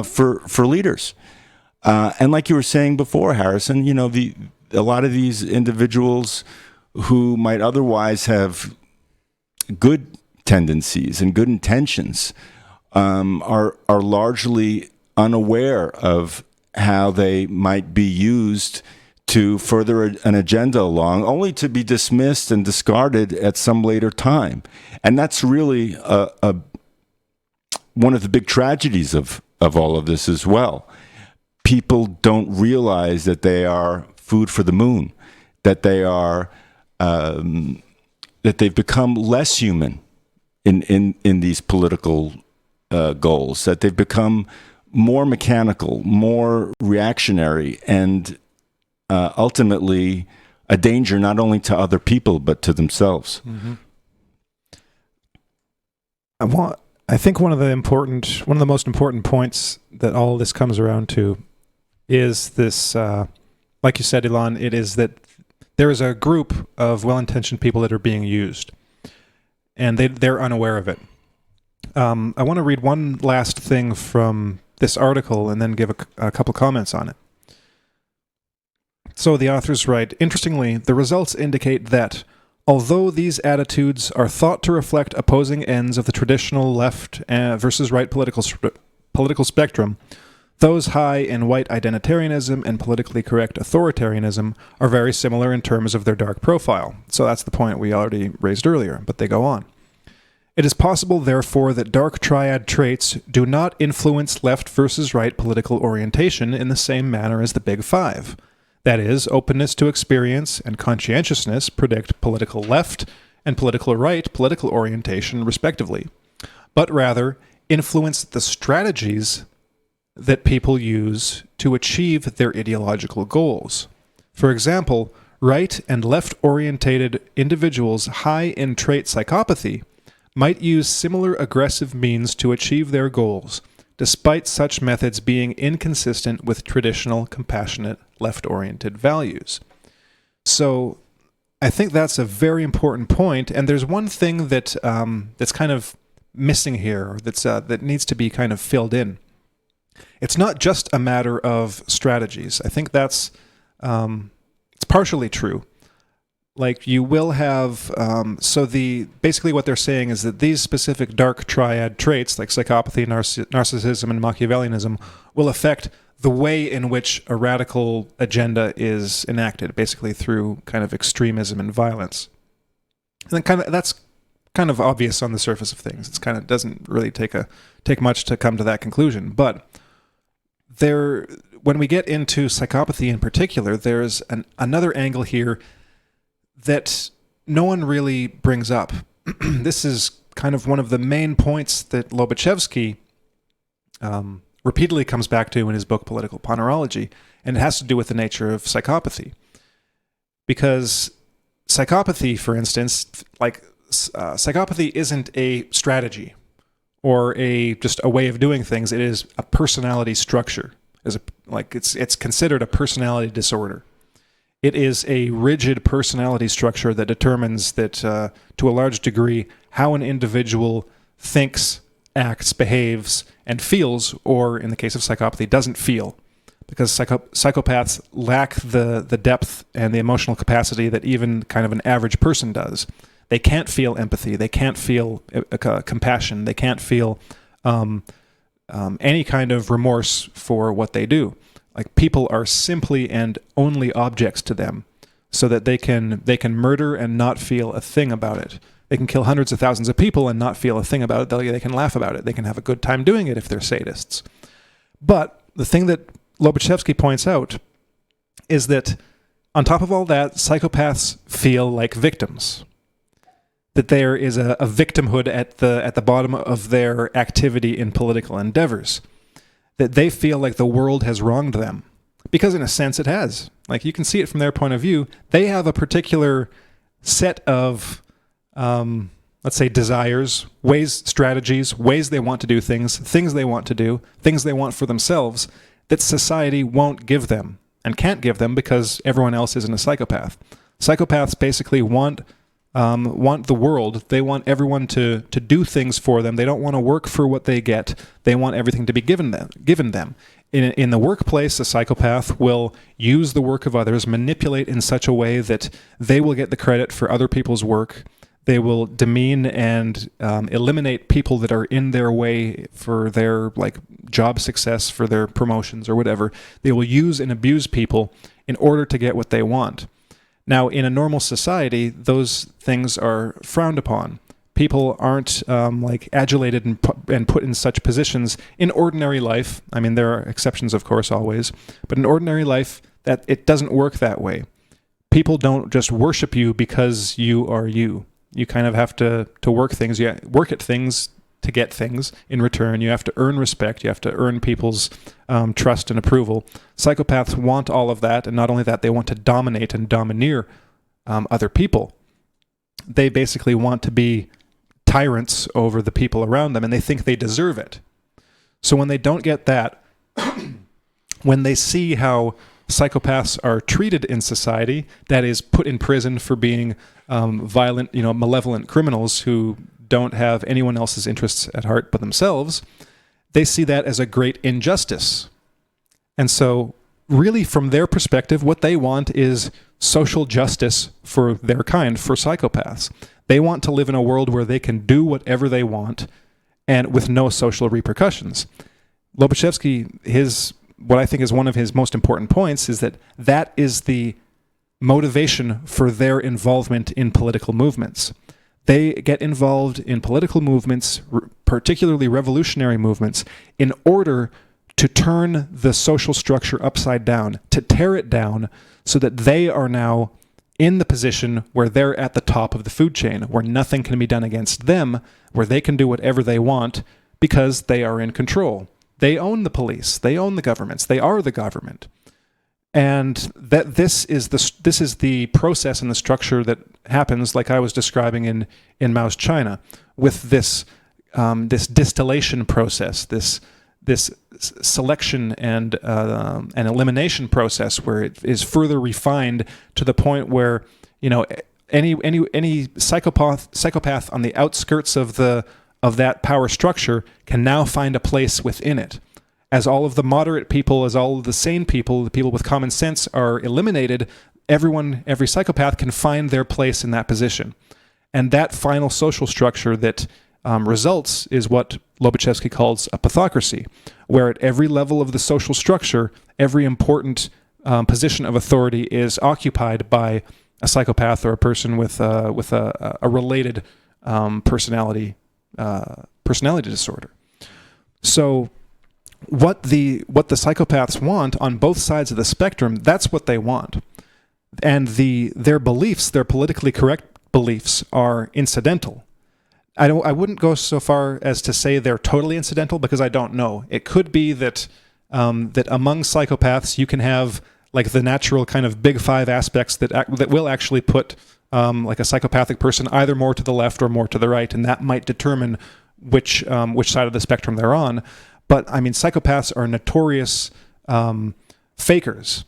for leaders. And like you were saying before, Harrison, a lot of these individuals who might otherwise have good tendencies and good intentions are largely unaware of how they might be used to further an agenda along, only to be dismissed and discarded at some later time. And that's really one of the big tragedies of all of this as well. People don't realize that they are food for the moon, that they are that they've become less human in these political goals, that they've become more mechanical, more reactionary, and ultimately a danger not only to other people but to themselves. Mm-hmm. I think one of the most important points that all of this comes around to is this, like you said, Ilan, it is that there is a group of well-intentioned people that are being used, and they're unaware of it. I want to read one last thing from this article and then give a couple comments on it. So the authors write, interestingly, the results indicate that although these attitudes are thought to reflect opposing ends of the traditional left versus right political spectrum, those high in white identitarianism and politically correct authoritarianism are very similar in terms of their dark profile. So that's the point we already raised earlier, but they go on. It is possible, therefore, that dark triad traits do not influence left versus right political orientation in the same manner as the Big Five. That is, openness to experience and conscientiousness predict political left and political right political orientation, respectively, but rather influence the strategies that people use to achieve their ideological goals. For example, right and left-orientated individuals high in trait psychopathy might use similar aggressive means to achieve their goals, despite such methods being inconsistent with traditional, compassionate, left-oriented values. So I think that's a very important point, and there's one thing that that's kind of missing here, that needs to be kind of filled in. It's not just a matter of strategies. I think that's it's partially true. Like you will have, basically what they're saying is that these specific dark triad traits, like psychopathy, narcissism, and machiavellianism, will affect the way in which a radical agenda is enacted, basically through kind of extremism and violence. And then that's kind of obvious on the surface of things. It's kind of doesn't really take much to come to that conclusion. But when we get into psychopathy in particular, there's another angle here that no one really brings up. This is kind of one of the main points that Lobachevsky repeatedly comes back to in his book Political Ponerology, and it has to do with the nature of psychopathy. Because psychopathy, for instance, psychopathy isn't a strategy or just a way of doing things. It is a personality structure. It's considered a personality disorder. It is a rigid personality structure that determines that, to a large degree, how an individual thinks, acts, behaves, and feels, or in the case of psychopathy, doesn't feel. Because psychopaths lack the depth and the emotional capacity that even kind of an average person does. They can't feel empathy. They can't feel compassion. They can't feel any kind of remorse for what they do. Like, people are simply and only objects to them, so that they can murder and not feel a thing about it. They can kill hundreds of thousands of people and not feel a thing about it. They can laugh about it. They can have a good time doing it if they're sadists. But the thing that Lobachevsky points out is that on top of all that, psychopaths feel like victims. That there is a victimhood at the bottom of their activity in political endeavors. That they feel like the world has wronged them. Because in a sense it has. Like, you can see it from their point of view. They have a particular set of, let's say, desires, ways, strategies, ways they want to do things they want to do, things they want for themselves, that society won't give them and can't give them because everyone else isn't a psychopath. Psychopaths basically want the world. They want everyone to do things for them. They don't want to work for what they get. They want everything to be given them. In the workplace, a psychopath will use the work of others, manipulate in such a way that they will get the credit for other people's work. They will demean and eliminate people that are in their way for their job success, for their promotions or whatever. They will use and abuse people in order to get what they want. Now, in a normal society, those things are frowned upon. People aren't adulated and put in such positions in ordinary life. I mean, there are exceptions, of course, always. But in ordinary life, that it doesn't work that way. People don't just worship you because you are you. You kind of have to work things. You work at things to get things in return. You have to earn respect. You have to earn people's trust and approval. Psychopaths want all of that, and not only that, they want to dominate and domineer other people. They basically want to be tyrants over the people around them, and they think they deserve it. So when they don't get that, when they see how psychopaths are treated in society, that is, put in prison for being violent, malevolent criminals who don't have anyone else's interests at heart but themselves, they see that as a great injustice. And so, really, from their perspective, what they want is social justice for their kind, for psychopaths. They want to live in a world where they can do whatever they want and with no social repercussions. Lobachevsky, what I think is one of his most important points is that is the motivation for their involvement in political movements. They get involved in political movements, particularly revolutionary movements, in order to turn the social structure upside down, to tear it down so that they are now in the position where they're at the top of the food chain, where nothing can be done against them, where they can do whatever they want because they are in control. They own the police. They own the governments. They are the government. And that this is the process and the structure that happens, like I was describing in Mao's China, with this distillation process, this selection and elimination process, where it is further refined to the point where any psychopath on the outskirts of that power structure can now find a place within it. As all of the moderate people, as all of the sane people, the people with common sense are eliminated, every psychopath can find their place in that position. And that final social structure that results is what Lobachevsky calls a pathocracy, where at every level of the social structure, every important position of authority is occupied by a psychopath or a person with a related personality disorder. So what the psychopaths want on both sides of the spectrum, that's what they want. And their beliefs, their politically correct beliefs, are incidental. I wouldn't go so far as to say they're totally incidental, because I don't know. It could be that among psychopaths you can have the natural kind of big five aspects that will actually put a psychopathic person either more to the left or more to the right, and that might determine which side of the spectrum they're on. But I mean, psychopaths are notorious fakers.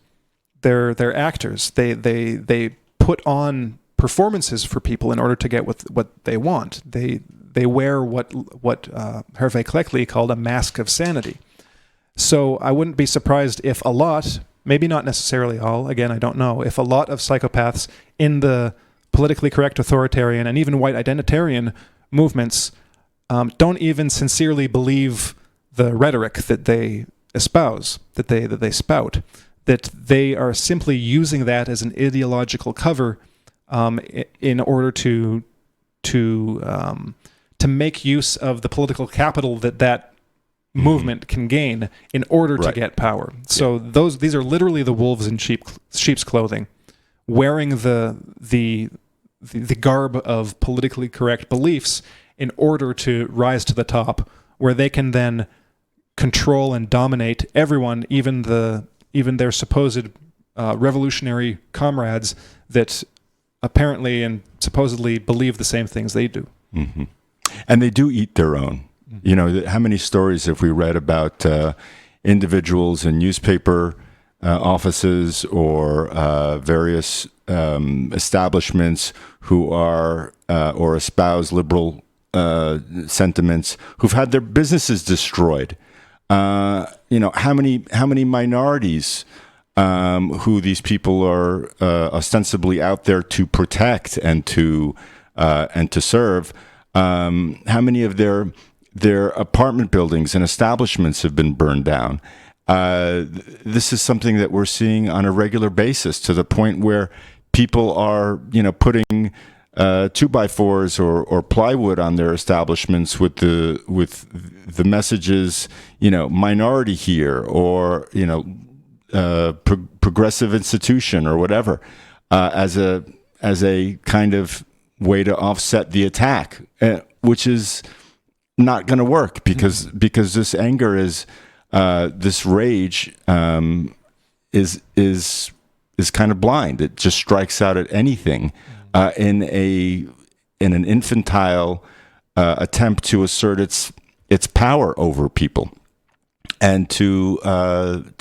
they're actors. They put on performances for people in order to get what they want. They wear what Hervé Cleckley called a mask of sanity. So I wouldn't be surprised if a lot, maybe not necessarily all, again, I don't know, if a lot of psychopaths in the politically correct authoritarian and even white identitarian movements don't even sincerely believe the rhetoric that they espouse, that they spout, that they are simply using that as an ideological cover in order to make use of the political capital that movement can gain in order to get power. So these are literally the wolves in sheep's clothing, wearing the garb of politically correct beliefs in order to rise to the top, where they can then control and dominate everyone, even their supposed revolutionary comrades that apparently and supposedly believe the same things they do. Mm-hmm. And they do eat their own. You know, how many stories have we read about individuals in newspaper offices or various establishments who are or espouse liberal sentiments, who've had their businesses destroyed? You know, how many minorities who these people are ostensibly out there to protect and to serve? How many of their apartment buildings and establishments have been burned down? This is something that we're seeing on a regular basis, to the point where people are, you know, putting 2x4s or plywood on their establishments with the messages, you know, minority here, or, you know, progressive institution or whatever, as a kind of way to offset the attack, which is not going to work, because this anger is this rage is kind of blind. It just strikes out at anything in an infantile attempt to assert its power over people, and to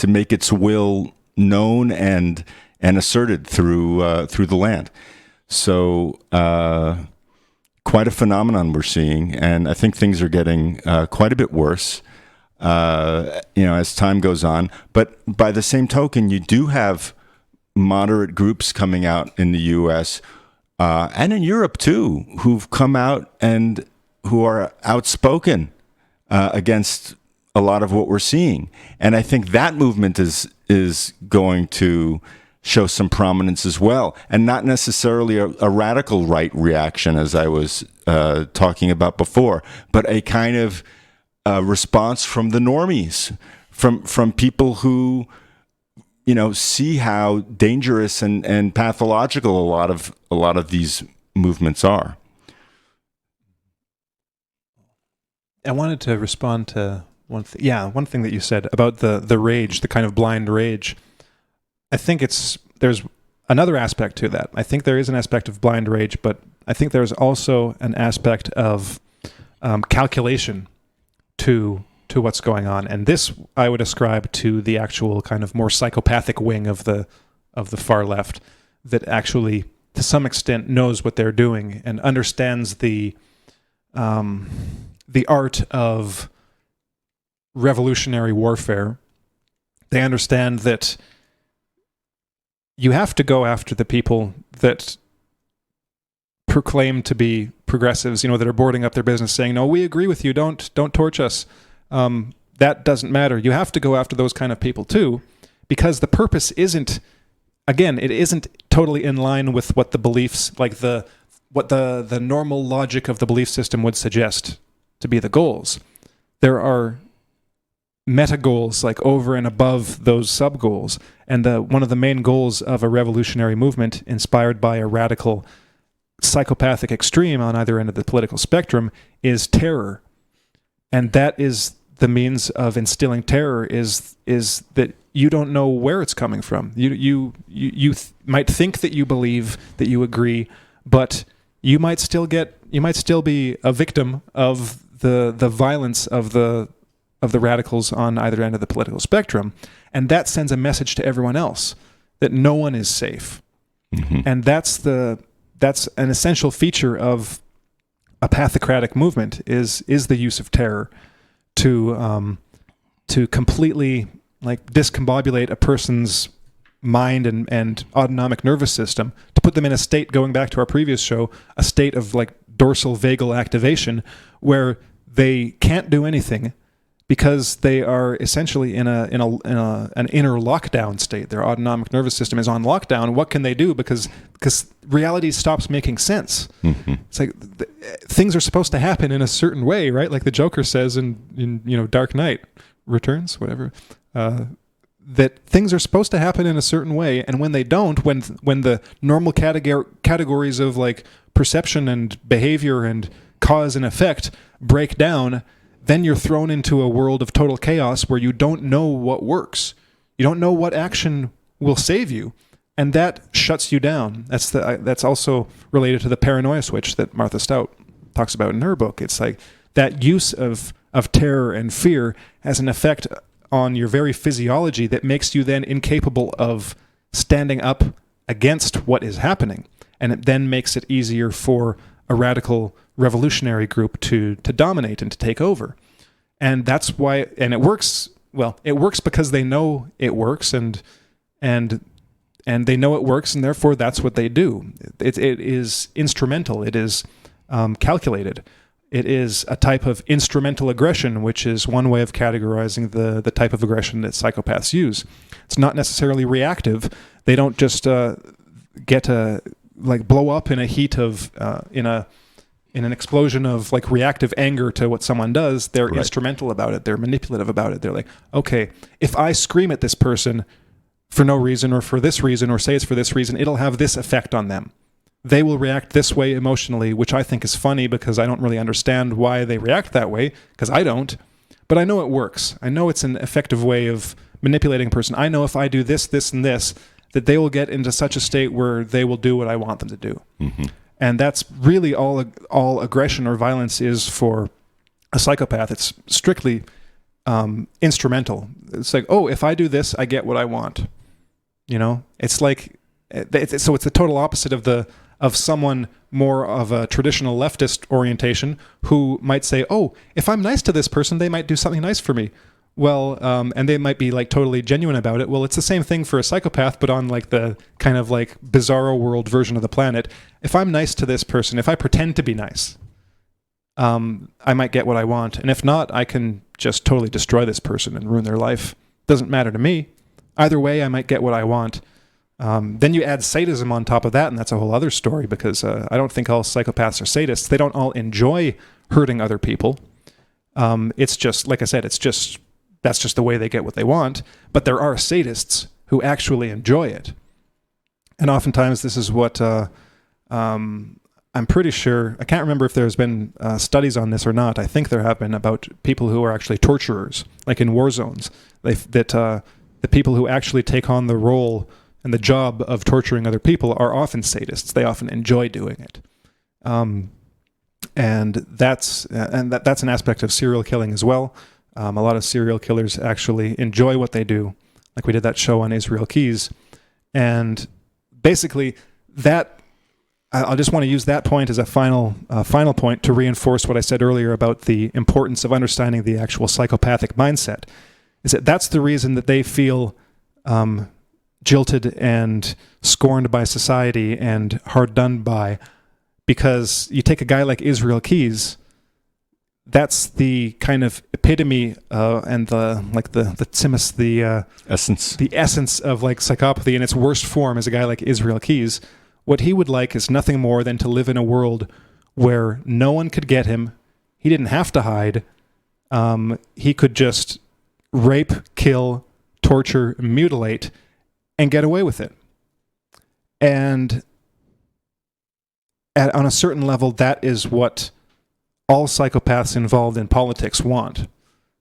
make its will known and asserted through the land. So quite a phenomenon we're seeing, and I think things are getting quite a bit worse, you know, as time goes on. But by the same token, you do have moderate groups coming out in the U.S. And in Europe too, who've come out and who are outspoken against a lot of what we're seeing. And I think that movement is going to show some prominence as well, and not necessarily a radical right reaction, as I was talking about before, but a kind of response from the normies, from people who, you know, see how dangerous and pathological a lot of these movements are. I wanted to respond to one thing that you said about the rage, the kind of blind rage. I think there's another aspect to that. I think there is an aspect of blind rage, but I think there's also an aspect of calculation to what's going on, and this I would ascribe to the actual kind of more psychopathic wing of the far left, that actually to some extent knows what they're doing and understands the art of revolutionary warfare. They understand that you have to go after the people that proclaim to be progressives, you know, that are boarding up their business saying, no, we agree with you, don't torch us. That doesn't matter. You have to go after those kind of people too, because the purpose isn't, again, it isn't totally in line with what the beliefs, like what the normal logic of the belief system would suggest to be the goals. There are meta goals, like over and above those sub goals, and one of the main goals of a revolutionary movement inspired by a radical psychopathic extreme on either end of the political spectrum is terror. And that is the means of instilling terror, is that you don't know where it's coming from. You might think that you believe, that you agree, but you might still be a victim of the violence of the radicals on either end of the political spectrum, and that sends a message to everyone else that no one is safe. And that's an essential feature of a pathocratic movement is the use of terror to completely like discombobulate a person's mind and autonomic nervous system, to put them in a state, going back to our previous show, a state of like dorsal vagal activation where they can't do anything because they are essentially in an inner lockdown state. Their autonomic nervous system is on lockdown. What can they do? Because reality stops making sense. It's like things are supposed to happen in a certain way, right? Like the Joker says in Dark Knight Returns, whatever. That things are supposed to happen in a certain way, and when they don't, when the normal categories of like perception and behavior and cause and effect break down, then you're thrown into a world of total chaos where you don't know what works. You don't know what action will save you, and that shuts you down. That's also related to the paranoia switch that Martha Stout talks about in her book. It's like that use of terror and fear has an effect on your very physiology that makes you then incapable of standing up against what is happening. And it then makes it easier for a radical revolutionary group to dominate and to take over. And that's why, and it works, well, it works because they know it works and they know it works, and therefore that's what they do. It is instrumental. It is calculated. It is a type of instrumental aggression, which is one way of categorizing the type of aggression that psychopaths use. It's not necessarily reactive. They don't just get to like blow up in a heat of in an explosion of like reactive anger to what someone does. They're instrumental about it. They're manipulative about it. They're like, okay, if I scream at this person for no reason or for this reason or say it's for this reason, it'll have this effect on them. They will react this way emotionally, which I think is funny because I don't really understand why they react that way, because I don't. But I know it works. I know it's an effective way of manipulating a person. I know if I do this, this, and this, that they will get into such a state where they will do what I want them to do. And that's really all aggression or violence is for a psychopath. It's strictly instrumental. It's like, oh, if I do this, I get what I want. It's like, so it's the total opposite of someone more of a traditional leftist orientation who might say, oh, if I'm nice to this person, they might do something nice for me. Well, and they might be like totally genuine about it. Well, it's the same thing for a psychopath, but on like the kind of like bizarro world version of the planet. If I'm nice to this person, if I pretend to be nice, I might get what I want. And if not, I can just totally destroy this person and ruin their life. Doesn't matter to me. Either way, I might get what I want. Then you add sadism on top of that, and that's a whole other story, because I don't think all psychopaths are sadists. They don't all enjoy hurting other people. It's just, like I said, that's just the way they get what they want. But there are sadists who actually enjoy it. And oftentimes this is what I'm pretty sure, I can't remember if there's been studies on this or not. I think there have been, about people who are actually torturers, like in war zones. The people who actually take on the role and the job of torturing other people are often sadists. They often enjoy doing it. And that's an aspect of serial killing as well. A lot of serial killers actually enjoy what they do. Like we did that show on Israel Keys. And basically I just want to use that point as a final point to reinforce what I said earlier about the importance of understanding the actual psychopathic mindset. Is that that's the reason that they feel jilted and scorned by society and hard done by, because you take a guy like Israel Keys, that's the kind of epitome and the essence of like psychopathy in its worst form is a guy like Israel Keys. What he would like is nothing more than to live in a world where no one could get him. He didn't have to hide. He could just rape, kill, torture, mutilate, and get away with it. And on a certain level, that is what all psychopaths involved in politics want,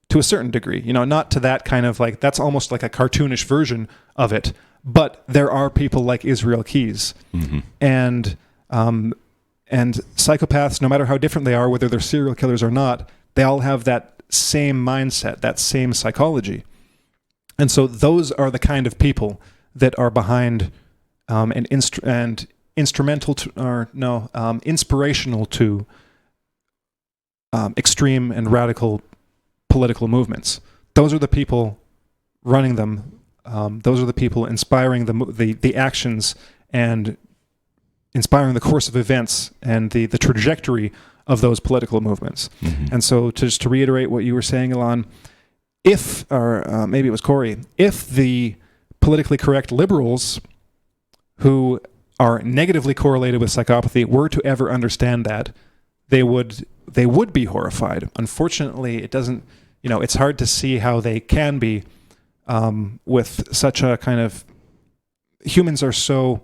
to a certain degree. Not to that kind of like, that's almost like a cartoonish version of it, but there are people like Israel Keys. Mm-hmm. And psychopaths, no matter how different they are, whether they're serial killers or not, they all have that same mindset, that same psychology. And so those are the kind of people that are behind instrumental to, or no, inspirational to extreme and radical political movements. Those are the people running them. Those are the people inspiring the actions and inspiring the course of events and the trajectory of those political movements. Mm-hmm. And so just to reiterate what you were saying, Ilan, if, or maybe it was Corey, if the politically correct liberals who are negatively correlated with psychopathy were to ever understand that, they would be horrified. Unfortunately, it doesn't, it's hard to see how they can be with such a kind of, humans are so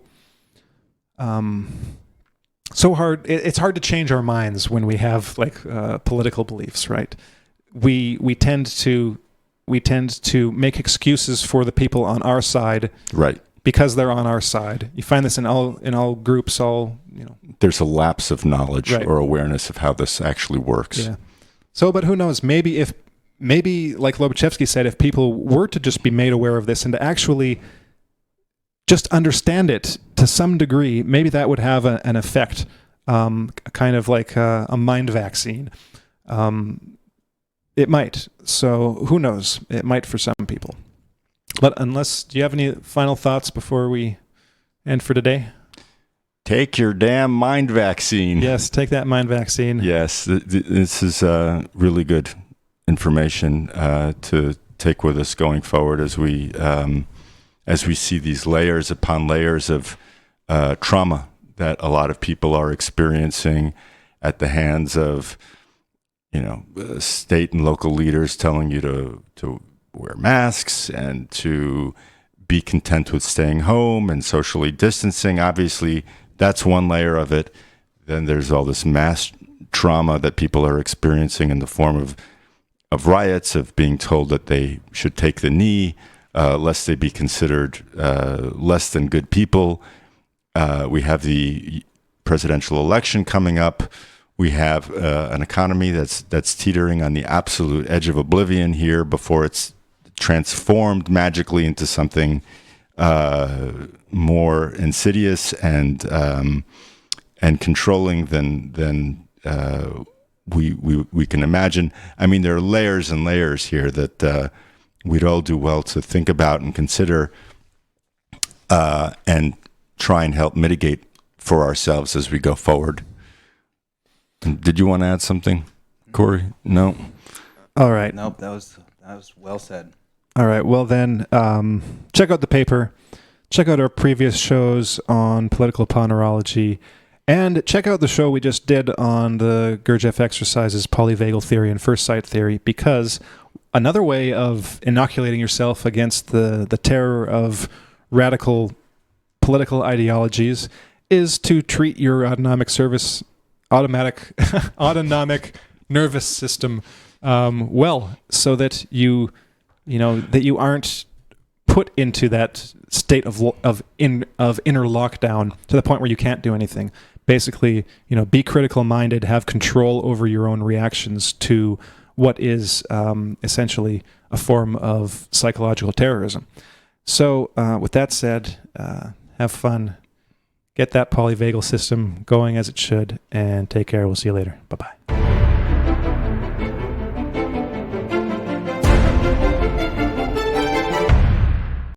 hard. It's hard to change our minds when we have political beliefs, right? We tend to make excuses for the people on our side, right? Because they're on our side. You find this in all groups, There's a lapse of knowledge right. or awareness of how this actually works. Yeah. So, but who knows? Maybe like Lobachevsky said, if people were to just be made aware of this and to actually just understand it to some degree, maybe that would have an effect, kind of like a mind vaccine. It might. So who knows? It might for some people. But do you have any final thoughts before we end for today? Take your damn mind vaccine. Yes, take that mind vaccine. Yes, this is really good information to take with us going forward as we see these layers upon layers of trauma that a lot of people are experiencing at the hands of, state and local leaders telling you to wear masks and to be content with staying home and socially distancing. Obviously, that's one layer of it. Then there's all this mass trauma that people are experiencing in the form of riots, of being told that they should take the knee, lest they be considered less than good people. We have the presidential election coming up. We have an economy that's teetering on the absolute edge of oblivion here before it's transformed magically into something more insidious and controlling than we can imagine. I mean, there are layers and layers here that we'd all do well to think about and consider and try and help mitigate for ourselves as we go forward. Did you want to add something, Corey? No? All right. Nope, that was well said. All right. Well, then, check out the paper. Check out our previous shows on political ponerology. And check out the show we just did on the Gurdjieff exercises, polyvagal theory and first sight theory, because another way of inoculating yourself against the terror of radical political ideologies is to treat your autonomic nervous system well, so that you aren't put into that state of inner lockdown to the point where you can't do anything. Basically, be critical minded, have control over your own reactions to what is essentially a form of psychological terrorism. So, with that said, have fun. Get that polyvagal system going as it should, and take care. We'll see you later. Bye-bye.